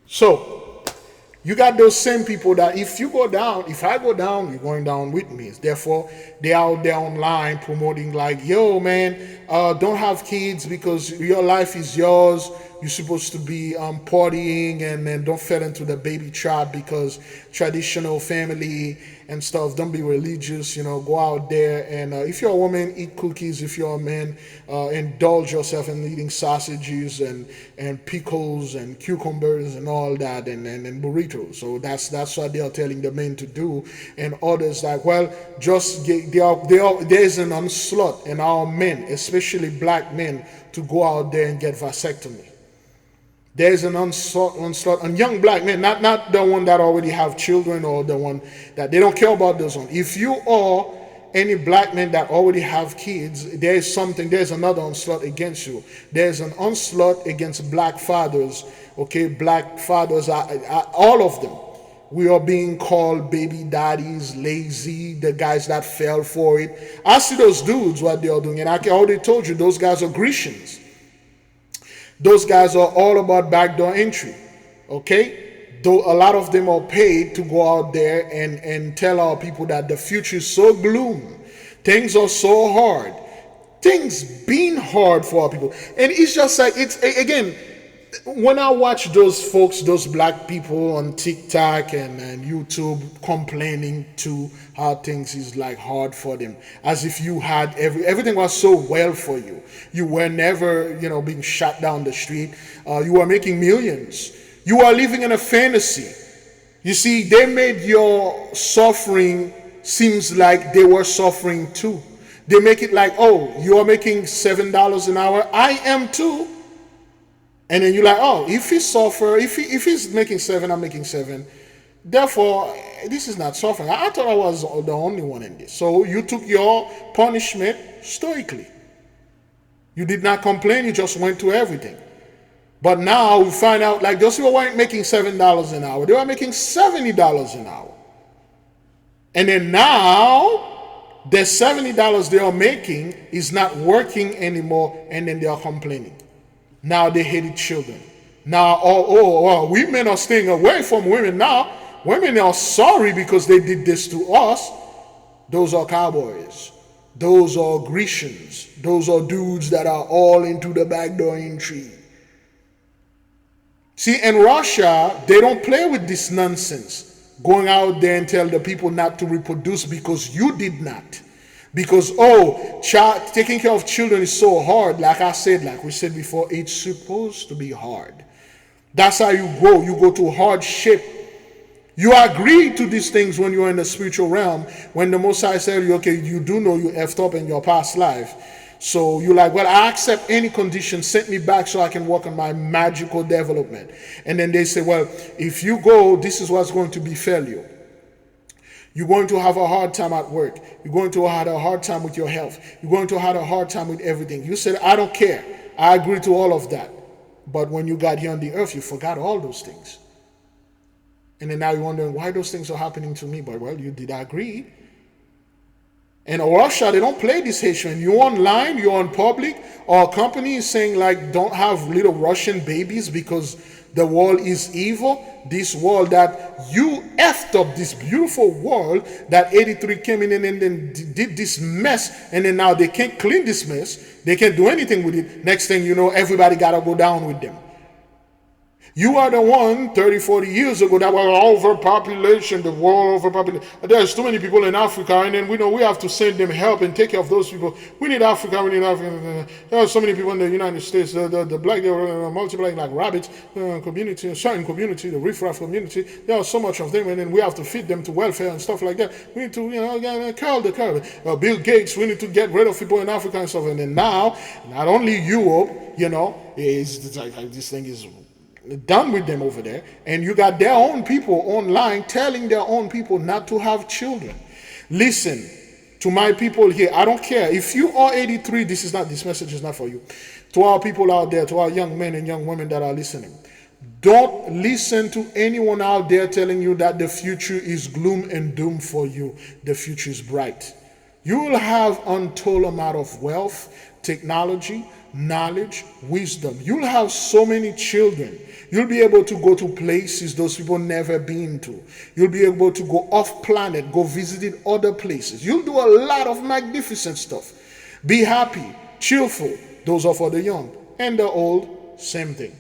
So you got those same people that if you go down, if I go down, you're going down with me. Therefore, they're out there online promoting like, yo, man, don't have kids because your life is yours. You're supposed to be partying and don't fall into the baby trap because traditional family and stuff. Don't be religious, go out there. And if you're a woman, eat cookies. If you're a man, indulge yourself in eating sausages and pickles and cucumbers and all that and burritos. So that's what they are telling the men to do. And others like, well, just there's an onslaught in our men, especially black men, to go out there and get vasectomy. There's an onslaught on young black men, not the one that already have children or the one that they don't care about those ones. If you are any black men that already have kids, there's another onslaught against you. There's an onslaught against black fathers, okay? Black fathers, all of them. We are being called baby daddies, lazy, the guys that fell for it. I see those dudes, what they are doing, and I already told you, those guys are Grecians. Those guys are all about backdoor entry, okay? Though a lot of them are paid to go out there and tell our people that the future is so gloom. Things are so hard. Things been hard for our people. And it's just like, it's, again, when I watch those folks, those black people on TikTok and YouTube complaining to how things is like hard for them, as if you had everything was so well for you. You were never, being shot down the street. You were making millions. You are living in a fantasy. You see, they made your suffering seems like they were suffering too. They make it like, oh, you are making $7 an hour. I am too. And then you're like, oh, if he's making 7, I'm making 7. Therefore, this is not suffering. I thought I was the only one in this. So you took your punishment stoically. You did not complain. You just went to everything. But now we find out, like, those people weren't making $7 an hour. They were making $70 an hour. And then now, the $70 they are making is not working anymore, and then they are complaining. Now they hated children. Now, women are staying away from women now. Women are sorry because they did this to us. Those are cowboys. Those are Grecians. Those are dudes that are all into the backdoor entry. See, in Russia, they don't play with this nonsense. Going out there and tell the people not to reproduce because you did not. Because, taking care of children is so hard. Like we said before, it's supposed to be hard. That's how you grow. You go to hardship. You agree to these things when you're in the spiritual realm. When the Most High said, okay, you do know you effed up in your past life. So you're like, well, I accept any condition. Send me back so I can work on my magical development. And then they say, well, if you go, this is what's going to befall you. You're going to have a hard time at work. You're going to have a hard time with your health. You're going to have a hard time with everything. You said, I don't care. I agree to all of that. But when you got here on the earth, you forgot all those things. And then now you're wondering why those things are happening to me. But, well, you did agree. In Russia, they don't play this Haitian. You're online, you're on public, or a company is saying, like, don't have little Russian babies because the world is evil. This world that you effed up, this beautiful world that 83 came in and then did this mess, and then now they can't clean this mess. They can't do anything with it. Next thing you know, everybody got to go down with them. You are the one 30, 40 years ago that were overpopulation, the world overpopulation. There's too many people in Africa, and then we have to send them help and take care of those people. We need Africa, There are so many people in the United States. The black, they were multiplying like rabbits. Community, a certain community, the riffraff community. There are so much of them, and then we have to feed them to welfare and stuff like that. We need to, curl the curve. Bill Gates, we need to get rid of people in Africa and stuff. And then now, not only Europe, it's like this thing is done with them over there, and you got their own people online telling their own people not to have children. Listen to my people here. I don't care if you are 83. This message is not for you. To our people out there, to our young men and young women that are listening, don't listen to anyone out there telling you that the future is gloom and doom for you. The future is bright. You will have untold amount of wealth, technology, knowledge, wisdom. You'll have so many children. You'll be able to go to places those people never been to. You'll be able to go off planet, go visit other places. You'll do a lot of magnificent stuff. Be happy, cheerful. Those are for the young. And the old, same thing.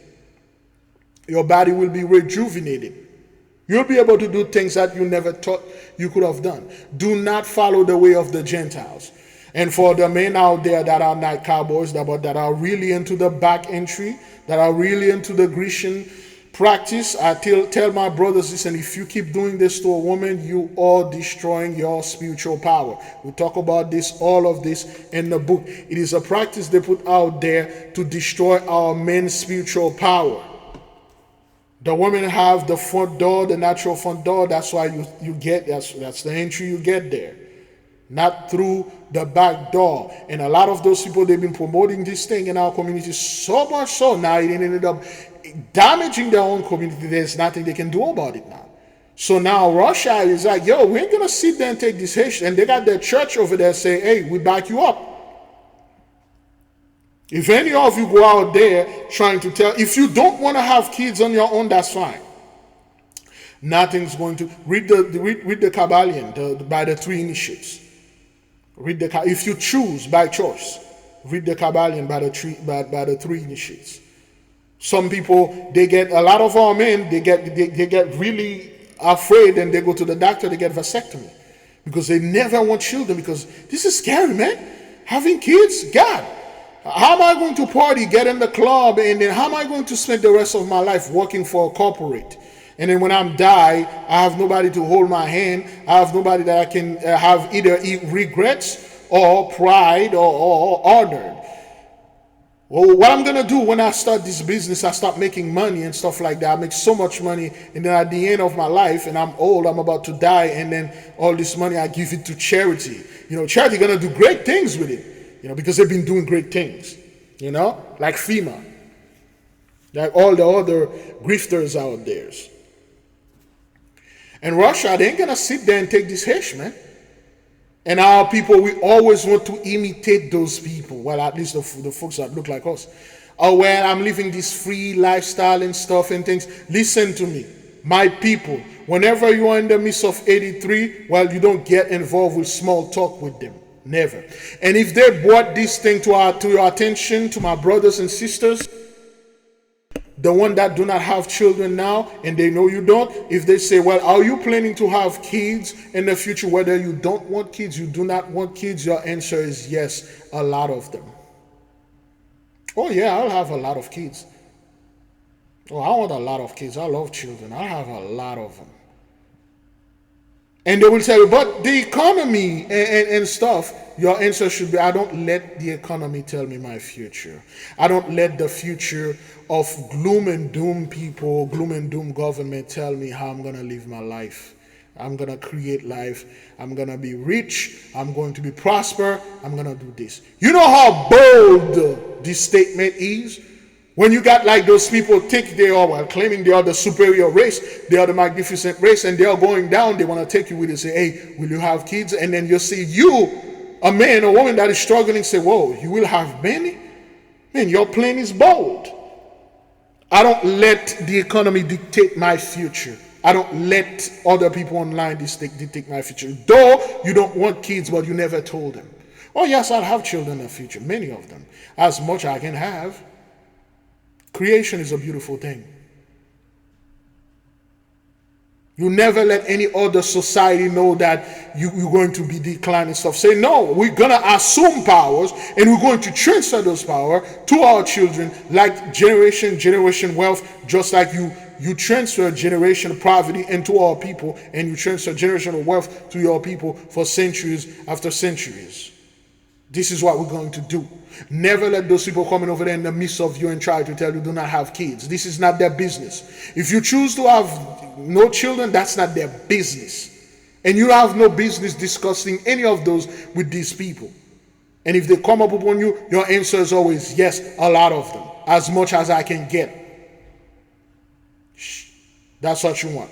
Your body will be rejuvenated. You'll be able to do things that you never thought you could have done. Do not follow the way of the Gentiles. And for the men out there that are not cowboys, that are really into the back entry, that are really into the Grecian practice, I tell my brothers, listen, if you keep doing this to a woman, you are destroying your spiritual power. We talk about this, all of this in the book. It is a practice they put out there to destroy our men's spiritual power. The women have the front door, the natural front door. That's why you get, that's the entry you get there. Not through the back door. And a lot of those people, they've been promoting this thing in our community so much so now it ended up damaging their own community. There's nothing they can do about it now. So now Russia is like, yo, we ain't gonna sit there and take this Haitian. And they got their church over there saying, hey, we back you up. If any of you go out there trying to tell, if you don't want to have kids on your own, that's fine. Nothing's going to read the Kabbalion by the 3 initiates. If you choose by choice, read the Kabbalion by the 3 initiates. Some people, they get, a lot of our men, they get really afraid and they go to the doctor, they get vasectomy because they never want children, because this is scary, man. Having kids, God, how am I going to party, get in the club, and then how am I going to spend the rest of my life working for a corporate? And then when I'm die, I have nobody to hold my hand. I have nobody that I can have either regrets or pride or honored. Well, what I'm going to do when I start this business, I start making money and stuff like that. I make so much money, and then at the end of my life, and I'm old, I'm about to die, and then all this money, I give it to charity. You know, charity going to do great things with it, you know, because they've been doing great things, you know, like FEMA, like all the other grifters out there. And Russia, they ain't going to sit there and take this hash, man. And our people, we always want to imitate those people. Well, at least the folks that look like us. Oh, well, I'm living this free lifestyle and stuff and things. Listen to me, my people. Whenever you are in the midst of 83, well, you don't get involved with small talk with them. Never. And if they brought this thing to your attention, to my brothers and sisters, the one that do not have children now, and they know you don't, if they say, well, are you planning to have kids in the future, whether you don't want kids, you do not want kids, your answer is yes, a lot of them. Oh yeah, I'll have a lot of kids. Oh, I want a lot of kids. I love children. I'll have a lot of them. And they will tell you, but the economy and stuff, your answer should be, I don't let the economy tell me my future. I don't let the future of gloom and doom people, gloom and doom government tell me how I'm going to live my life. I'm going to create life. I'm going to be rich. I'm going to be prosper. I'm going to do this. You know how bold this statement is? When you got like those people claiming they are the superior race, they are the magnificent race, and they are going down, they want to take you with it, say, hey, will you have kids? And then you see you, a man or woman that is struggling, say, whoa, you will have many? Man, your plan is bold. I don't let the economy dictate my future. I don't let other people online dictate my future. Though you don't want kids, but you never told them. Oh yes, I'll have children in the future, many of them, as much as I can have. Creation is a beautiful thing. You never let any other society know that you're going to be declining stuff. Say, no, we're going to assume powers and we're going to transfer those power to our children like generation wealth, just like you transfer generation poverty into our people, and you transfer generational wealth to your people for centuries after centuries. This is what we're going to do. Never let those people coming over there in the midst of you and try to tell you do not have kids. This is not their business. If you choose to have no children, that's not their business. And you have no business discussing any of those with these people. And if they come up upon you, your answer is always yes, a lot of them, as much as I can get. That's what you want.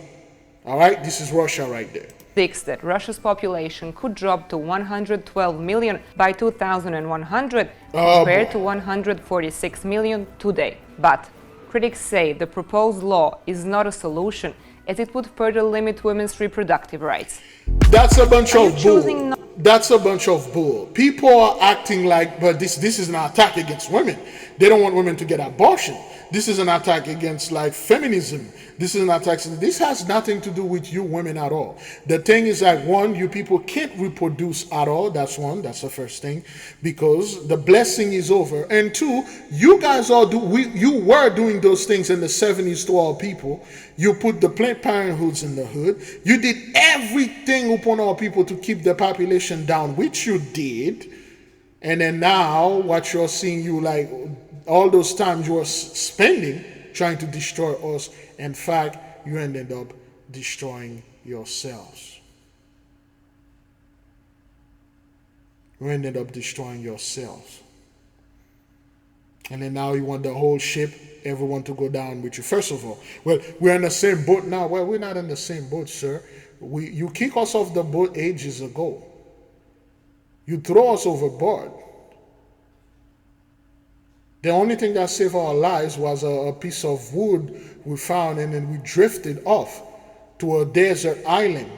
All right, this is Russia right there. Predicts that Russia's population could drop to 112 million by 2100 compared to 146 million today. But critics say the proposed law is not a solution, as it would further limit women's reproductive rights. That's a bunch of bull. That's a bunch of bull. People are acting like, but this is an attack against women. They don't want women to get abortion. This is an attack against like feminism. This is an attack. This has nothing to do with you women at all. The thing is that one, you people can't reproduce at all. That's one. That's the first thing, because the blessing is over. And two, you guys you were doing those things in the 70s to our people. You put the Planned Parenthoods in the hood. You did everything upon our people to keep the population down, which you did. And then now what you're seeing, you like all those times you were spending trying to destroy us. In fact, you ended up destroying yourselves. You ended up destroying yourselves. And then now you want the whole ship, everyone to go down with you. First of all, well, we're in the same boat now. Well, we're not in the same boat, sir. You kick us off the boat ages ago. You throw us overboard. The only thing that saved our lives was a piece of wood we found, and then we drifted off to a desert island.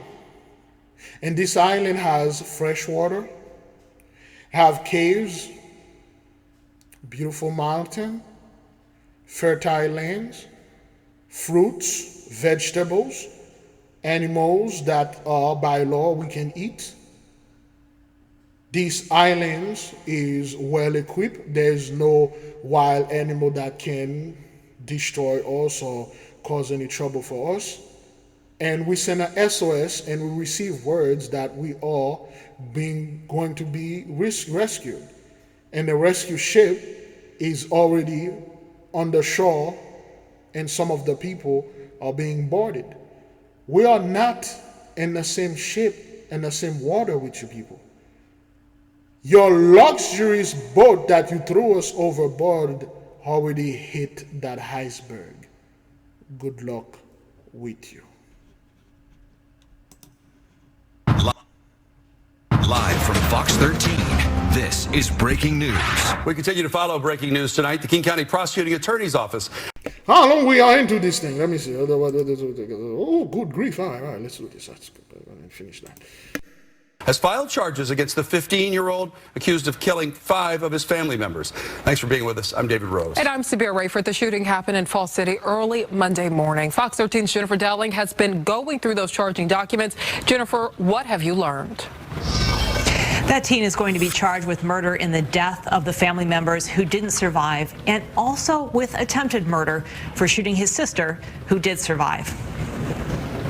And this island has fresh water, have caves, beautiful mountain, fertile lands, fruits, vegetables, animals that are by law we can eat. These islands is well equipped. There's no wild animal that can destroy us or cause any trouble for us. And we send a SOS and we receive words that we are going to be rescued. And the rescue ship is already on the shore and some of the people are being boarded. We are not in the same ship and the same water with you people. Your luxurious boat that you threw us overboard already hit that iceberg. Good luck with you. Live from Fox 13, this is breaking news. We continue to follow breaking news tonight. The King County Prosecuting Attorney's Office. How long we are into this thing? Let me see. Oh, good grief. All right, let's do this. Let's finish that. Has filed charges against the 15-year-old accused of killing 5 of his family members. Thanks for being with us. I'm David Rose. And I'm Sabir Rayford. The shooting happened in Falls City early Monday morning. Fox 13's Jennifer Dowling has been going through those charging documents. Jennifer, what have you learned? That teen is going to be charged with murder in the death of the family members who didn't survive, and also with attempted murder for shooting his sister, who did survive.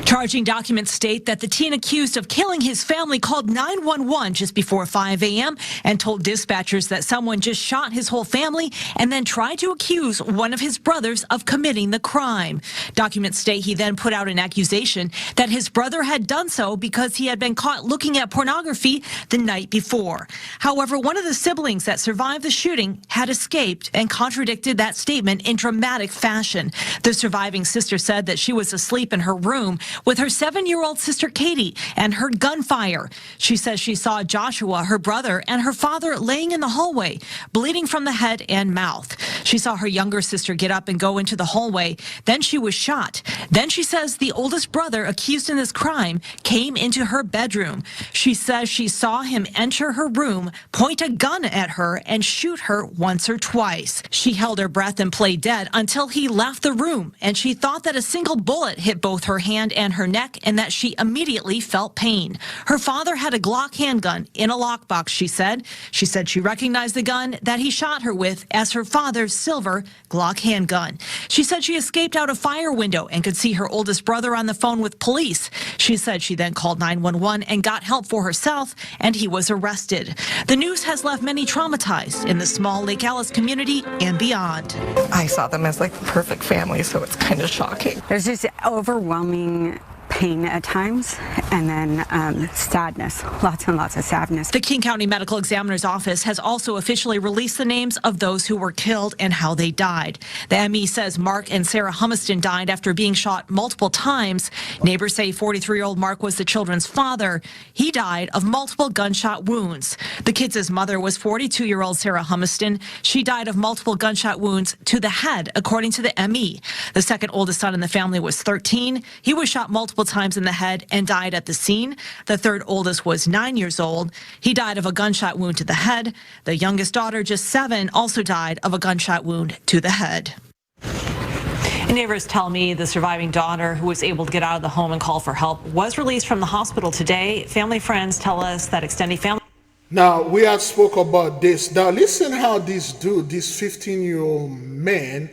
Charging documents state that the teen accused of killing his family called 911 just before 5 a.m. and told dispatchers that someone just shot his whole family and then tried to accuse one of his brothers of committing the crime. Documents state he then put out an accusation that his brother had done so because he had been caught looking at pornography the night before. However, one of the siblings that survived the shooting had escaped and contradicted that statement in dramatic fashion. The surviving sister said that she was asleep in her room with her 7-year-old sister Katie and heard gunfire. She says she saw Joshua, her brother, and her father laying in the hallway, bleeding from the head and mouth. She saw her younger sister get up and go into the hallway. Then she was shot. Then she says the oldest brother accused in this crime came into her bedroom. She says she saw him enter her room, point a gun at her, and shoot her once or twice. She held her breath and played dead until he left the room, and she thought that a single bullet hit both her hand and her neck and that she immediately felt pain. Her father had a Glock handgun in a lockbox, she said. She said she recognized the gun that he shot her with as her father's silver Glock handgun. She said she escaped out a fire window and could see her oldest brother on the phone with police. She said she then called 911 and got help for herself, and he was arrested. The news has left many traumatized in the small Lake Alice community and beyond. I saw them as like the perfect family, so it's kind of shocking. There's just overwhelming pain at times, and then sadness, lots and lots of sadness. The King County Medical Examiner's Office has also officially released the names of those who were killed and how they died. The ME says Mark and Sarah Humiston died after being shot multiple times. Neighbors say 43-year-old Mark was the children's father. He died of multiple gunshot wounds. The kids' mother was 42-year-old Sarah Humiston. She died of multiple gunshot wounds to the head, according to the ME. The second oldest son in the family was 13. He was shot multiple times in the head and died at the scene. The third oldest was 9 years old. He died of a gunshot wound to the head. The youngest daughter, just 7, also died of a gunshot wound to the head. And neighbors tell me the surviving daughter, who was able to get out of the home and call for help, was released from the hospital today. Family friends tell us that extended family. Now, we had spoke about this. Now, listen how this dude, this 15-year-old man,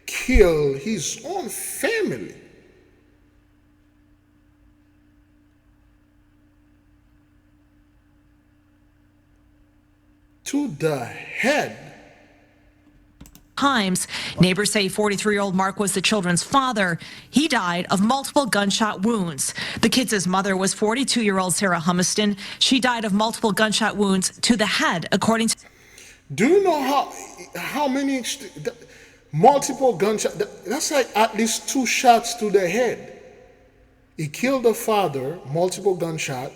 killed his own family. To the head. Times. Neighbors say 43-year-old Mark was the children's father. He died of multiple gunshot wounds. The kids' mother was 42-year-old Sarah Humiston. She died of multiple gunshot wounds to the head, according to... Do you know how many multiple gunshots? That's like at least 2 shots to the head. He killed the father, multiple gunshot.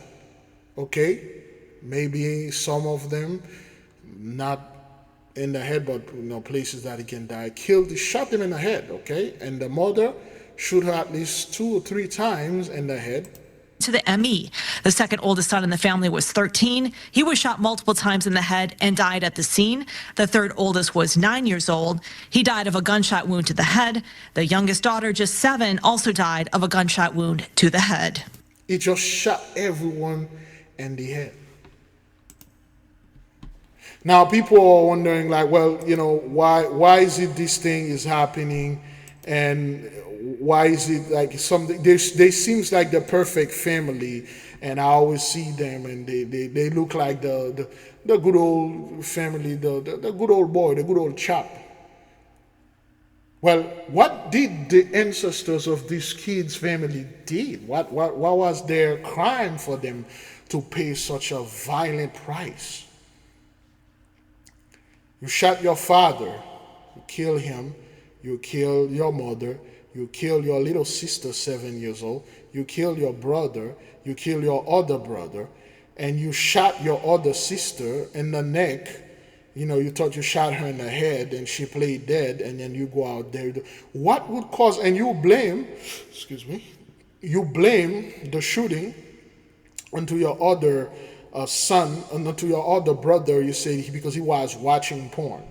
Okay, maybe some of them not in the head, but places that he can die. Shot him in the head, okay? And the mother shoot her at least 2 or 3 times in the head. to the ME. The second oldest son in the family was 13. He was shot multiple times in the head and died at the scene. The third oldest was 9 years old. He died of a gunshot wound to the head. The youngest daughter, just 7, also died of a gunshot wound to the head. He just shot everyone in the head. Now people are wondering, like, well, you know, why is it this thing is happening, and why is it like something? They seems like the perfect family, and I always see them, and they look like the good old family, the good old boy, the good old chap. Well, what did the ancestors of these kids' family did? What was their crime for them to pay such a violent price? You shot your father, you kill him, you kill your mother, you kill your little sister, 7 years old, you kill your brother, you kill your other brother, and you shot your other sister in the neck. You know, you thought you shot her in the head and she played dead, and then you go out there. What would cause, and you blame, you blame the shooting onto your other son, onto your other brother, you say, because he was watching porn.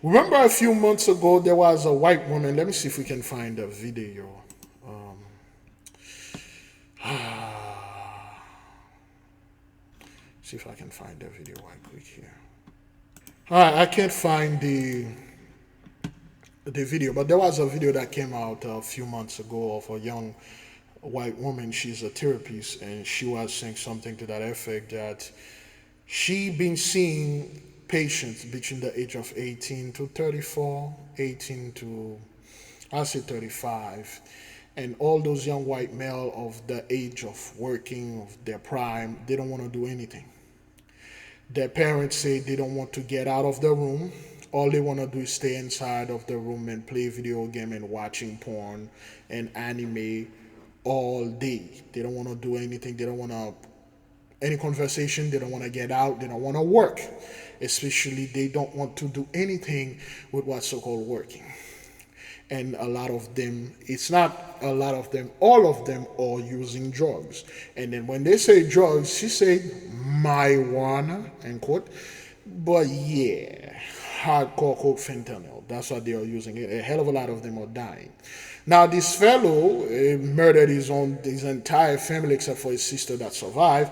Remember a few months ago, there was a white woman. Let me see if we can find a video. See if I can find the video right quick here. All right, I can't find the video, but there was a video that came out a few months ago of a young white woman. She's a therapist, and she was saying something to that effect, that she been seeing patients between the age of 18 to 34, 18 to, I'll say 35, and all those young white male of the age of working, of their prime, they don't want to do anything. Their parents say they don't want to get out of the room. All they want to do is stay inside of the room and play video game and watching porn and anime all day. They don't want to do anything. They don't want to any conversation. They don't want to get out. They don't want to work. Especially, they don't want to do anything with what's so-called working. And a lot of them, it's not a lot of them, all of them are using drugs. And then when they say drugs, she said marijuana, end quote. But yeah, hardcore coke, fentanyl. That's what they are using. A hell of a lot of them are dying. Now, this fellow murdered his entire family except for his sister that survived.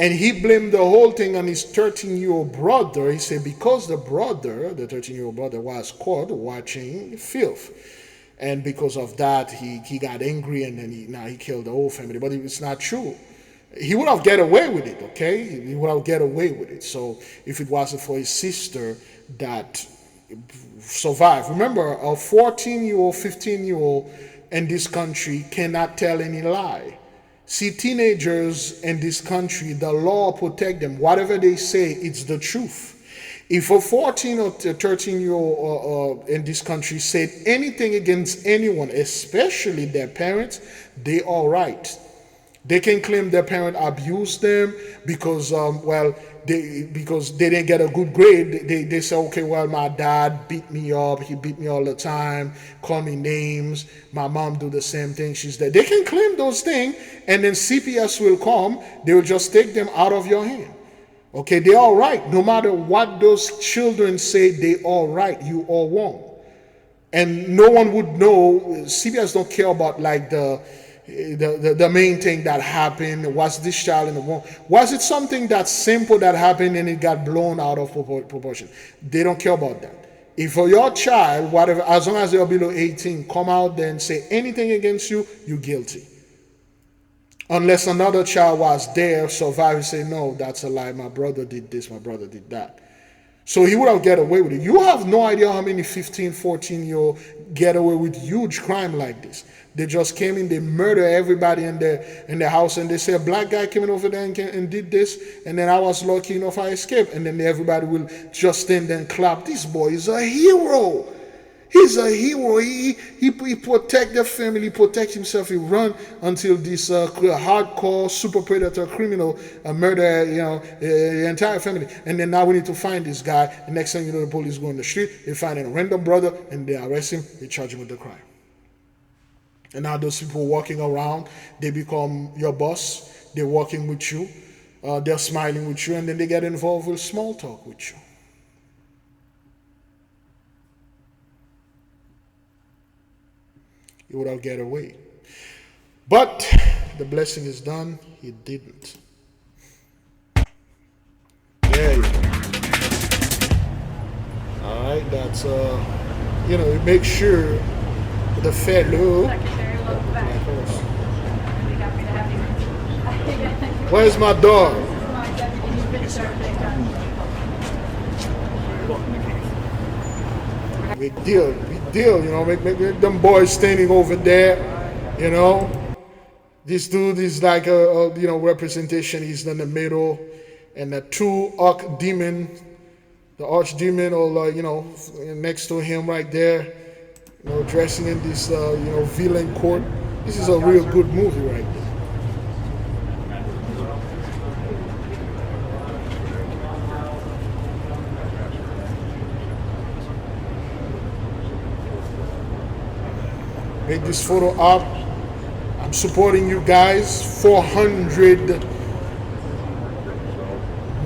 And he blamed the whole thing on his 13-year-old brother. He said because the 13-year-old brother, was caught watching filth. And because of that, he got angry, and then he killed the whole family. But it's not true. He would have get away with it, okay? He would have get away with it. So if it wasn't for his sister that survived. Remember, a 14-year-old, 15-year-old in this country cannot tell any lie. See, teenagers in this country, the law protect them. Whatever they say, it's the truth. If a 14 or 13-year-old in this country said anything against anyone, especially their parents, they are right. They can claim their parent abused them because, because they didn't get a good grade. They say, okay, well, my dad beat me up. He beat me all the time, call me names. My mom do the same thing. She's dead. They can claim those things, and then CPS will come. They will just take them out of your hand. Okay, they are right. No matter what those children say, they are right. You are wrong. And no one would know. CPS don't care about like the main thing that happened. Was this child in the wrong? Was it something that simple that happened and it got blown out of proportion? They don't care about that. If for your child, whatever, as long as they're below 18, come out there and say anything against you, you're guilty. Unless another child was there, survived, and say, no, that's a lie. My brother did this, my brother did that. So he would have get away with it. You have no idea how many 15, 14-year-old get away with huge crime like this. They just came in, they murder everybody in their house, and they say a black guy came in over there and did this, and then I was lucky enough I escaped. And then everybody will just stand there and clap. This boy is a hero. He's a hero. He protect the family, he protect himself. He run until this hardcore super predator criminal murder, the entire family. And then now we need to find this guy. The next thing you know, the police go on the street, they find a random brother, and they arrest him. They charge him with the crime. And now those people walking around, they become your boss. They're working with you. They're smiling with you, and then they get involved with small talk with you. He would have get away. But the blessing is done. He didn't. There you go. All right, that's you make sure the fellow. Where's my dog? Big deal, make them boys standing over there, This dude is like a representation. He's in the middle, and the two archdemon, the archdemon, or next to him right there, dressing in this villain court. This is a real good movie right there. Make this photo up. I'm supporting you guys. 400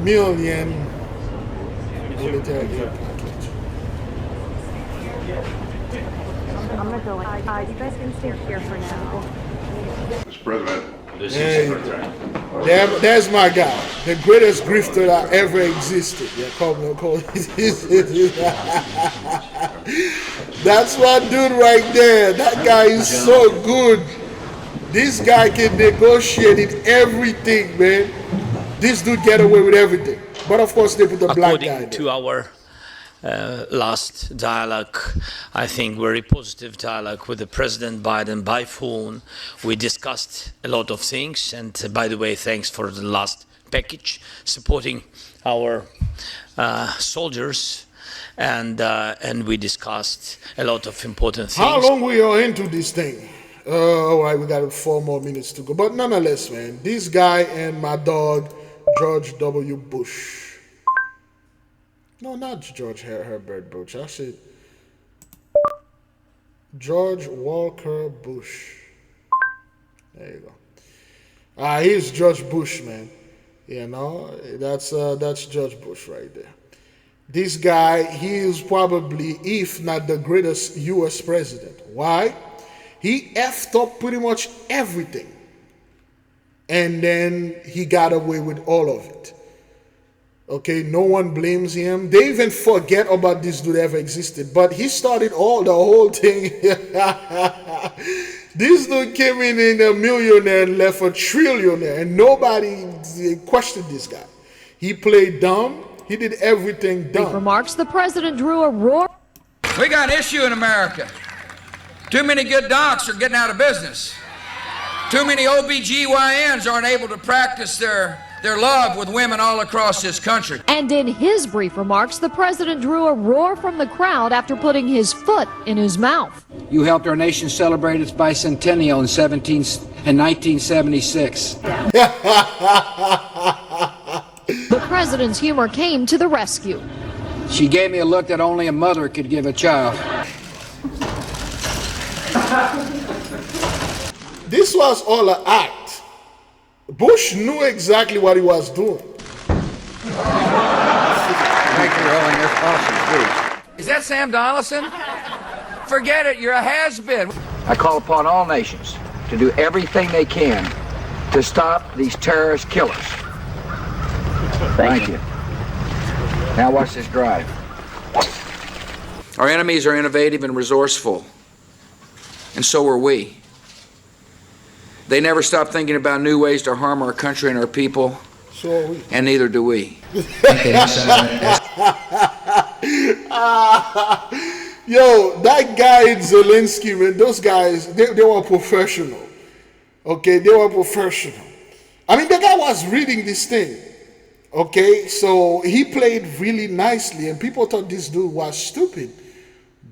million military package. I'm gonna go. You guys can stay here for now. Mr. President, this Hey, is there's my guy, the greatest grifter that ever existed. Yeah, call me. That's my dude right there. That guy is so good. This guy can negotiate in everything, man. This dude get away with everything. But of course, they put the black guy there. According to our last dialogue, I think very positive dialogue with the President Biden by phone. We discussed a lot of things, and by the way, thanks for the last package supporting our soldiers, and we discussed a lot of important things. How long we are into this thing? All right, we got 4 more minutes to go. But nonetheless, man, this guy and my dog, George W. Bush. No, not George Herbert Bush. I said George Walker Bush. There you go. Here's George Bush, man. That's George Bush right there. This guy, he is probably, if not the greatest U.S. president. Why? He effed up pretty much everything. And then he got away with all of it. Okay, no one blames him. They even forget about this dude ever existed. But he started the whole thing. This dude came in a millionaire and left a trillionaire. And nobody questioned this guy. He played dumb. He did everything dumb. Remarks, the president drew a roar. We got an issue in America. Too many good docs are getting out of business. Too many OBGYNs aren't able to practice their love with women all across this country. And in his brief remarks, the president drew a roar from the crowd after putting his foot in his mouth. You helped our nation celebrate its bicentennial in 1976. The president's humor came to the rescue. She gave me a look that only a mother could give a child. This was all an act. Bush knew exactly what he was doing. Thank you, Helen. That's awesome, please. Is that Sam Donaldson? Forget it, you're a has-been. I call upon all nations to do everything they can to stop these terrorist killers. Thank you. Now watch this drive. Our enemies are innovative and resourceful, and so are we. They never stop thinking about new ways to harm our country and our people, so are we. And neither do we. Yo, that guy in Zelensky, man, those guys, they were professional. Okay, they were professional. I mean, the guy was reading this thing. Okay, so he played really nicely, and people thought this dude was stupid.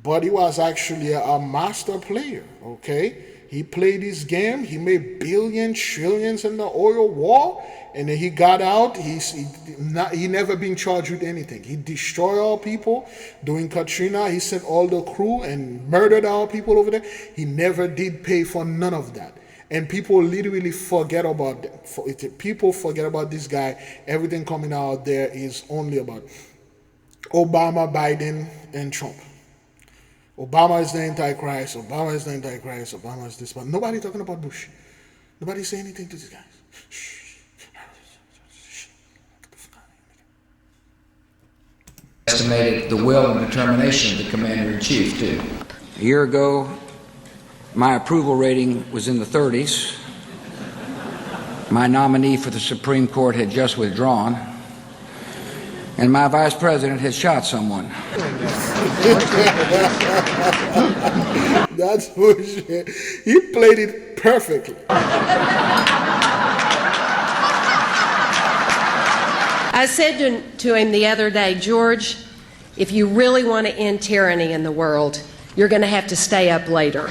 But he was actually a master player, okay? He played his game. He made billions, trillions in the oil war, and then he got out. He never been charged with anything. He destroyed all people during Katrina. He sent all the crew and murdered all people over there. He never did pay for none of that. And people literally forget about that. People forget about this guy. Everything coming out there is only about Obama, Biden, and Trump. Obama is the Antichrist. Obama is the Antichrist. Obama is this. But nobody talking about Bush. Nobody say anything to these guys. Estimated the will and determination of the Commander-in-Chief, too. A year ago, my approval rating was in the 30s. My nominee for the Supreme Court had just withdrawn. And my vice president had shot someone. That's bullshit. He played it perfectly. I said to him the other day, George, if you really want to end tyranny in the world, you're going to have to stay up later.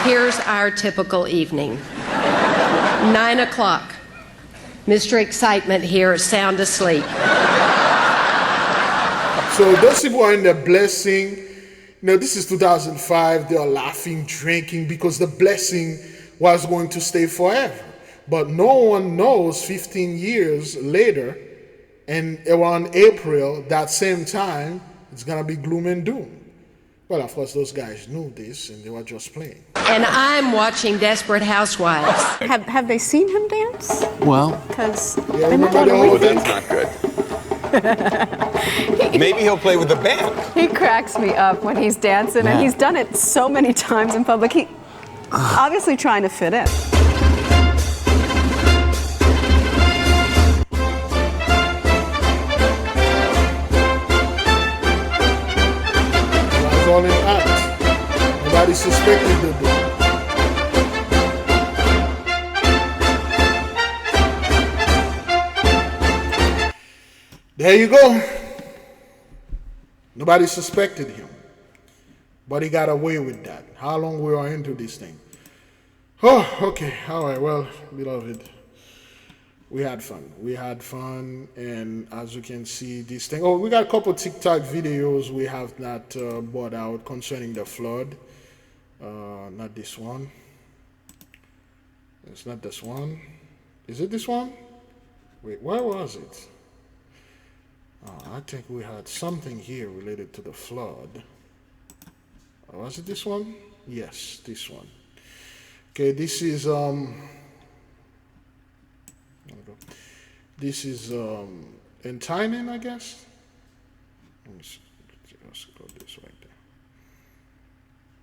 Here's our typical evening. 9 o'clock. Mr. Excitement here is sound asleep. So those people are in the blessing. This is 2005. They are laughing, drinking, because the blessing was going to stay forever. But no one knows 15 years later, and around April, that same time, it's going to be gloom and doom. Well, of course, those guys knew this, and they were just playing. And I'm watching Desperate Housewives. Have they seen him dance? Well, Because that's not good. Maybe he'll play with the band. he cracks me up when he's dancing, and he's done it so many times in public. He obviously trying to fit in. All in act. Nobody suspected the dude. There you go. Nobody suspected him. But he got away with that. How long we are into this thing? Oh, okay. All right. Well, beloved, we had fun. We had fun, and as you can see, this thing. Oh, we got a couple TikTok videos we have not brought out concerning the flood. Not this one. It's not this one. Is it this one? Wait, where was it? I think we had something here related to the flood. Was it this one? Yes, this one. Okay, this is This is in Thailand, I guess. Let me see. Let's go this right there.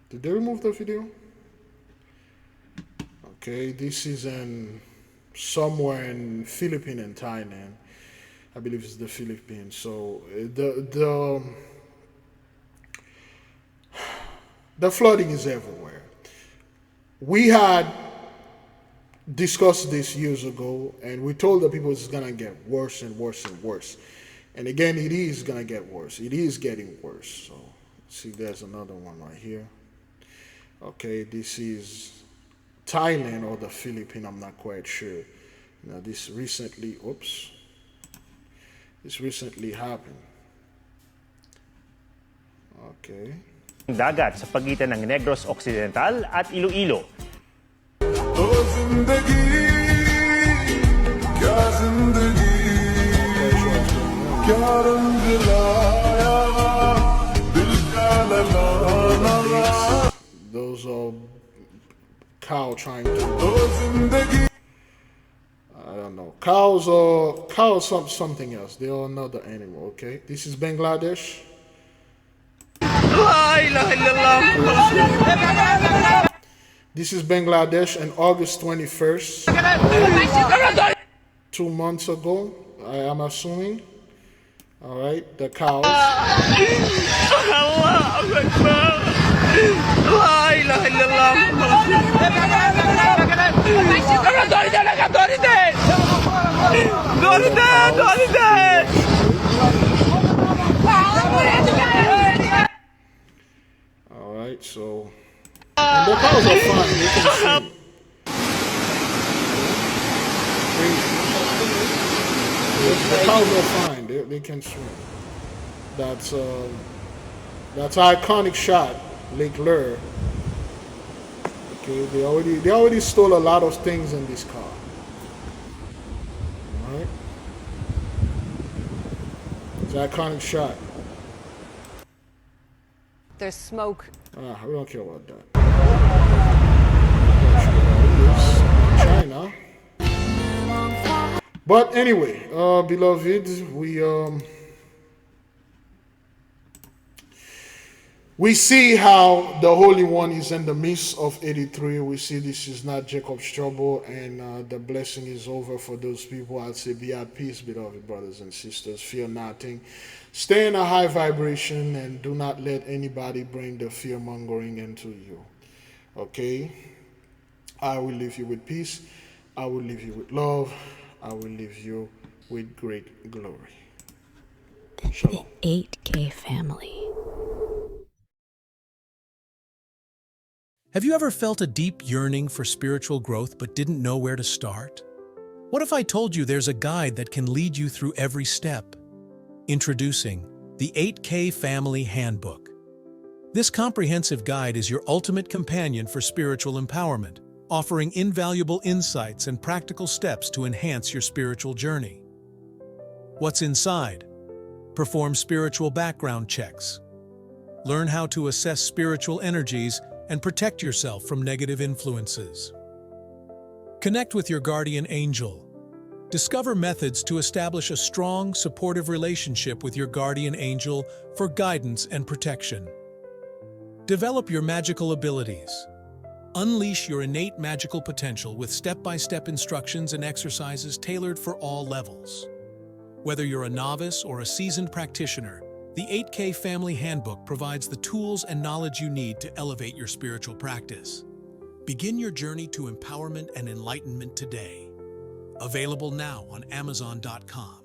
Did they remove the video? Okay, this is in somewhere in Philippines and Thailand. I believe it's the Philippines. So the flooding is everywhere. We had discussed this years ago, and we told the people it's gonna get worse and worse and worse. And again, it is gonna get worse. It is getting worse. So see, there's another one right here. Okay, this is Thailand or the Philippines, I'm not quite sure. Now this recently, this recently happened. Okay. Dagat sa pagitan ng Negros Occidental at Iloilo. Those are cow trying to. I don't know. Cows are something else. They are another animal. Okay. This is Bangladesh. This is Bangladesh on August 21st. 2 months ago, I am assuming. All right, the cows. All right, so And the cows are fine. They can swim. The cows are fine. They can swim. That's an iconic shot, Lake Lure. Okay, they already stole a lot of things in this car. All right, it's an iconic shot. There's smoke. We don't care about that. China. But anyway, beloved, we see how the Holy One is in the midst of 83. We see this is not Jacob's trouble, and the blessing is over for those people. I'd say be at peace, beloved brothers and sisters. Fear nothing. Stay in a high vibration and do not let anybody bring the fear-mongering into you. Okay? I will leave you with peace. I will leave you with love. I will leave you with great glory. Shalom. The 8K family. Have you ever felt a deep yearning for spiritual growth but didn't know where to start? What if I told you there's a guide that can lead you through every step? Introducing the 8K Family Handbook. This comprehensive guide is your ultimate companion for spiritual empowerment, offering invaluable insights and practical steps to enhance your spiritual journey. What's inside? Perform spiritual background checks. Learn how to assess spiritual energies and protect yourself from negative influences. Connect with your guardian angel. Discover methods to establish a strong, supportive relationship with your guardian angel for guidance and protection. Develop your magical abilities. Unleash your innate magical potential with step-by-step instructions and exercises tailored for all levels. Whether you're a novice or a seasoned practitioner, the 8K Family Handbook provides the tools and knowledge you need to elevate your spiritual practice. Begin your journey to empowerment and enlightenment today. Available now on Amazon.com.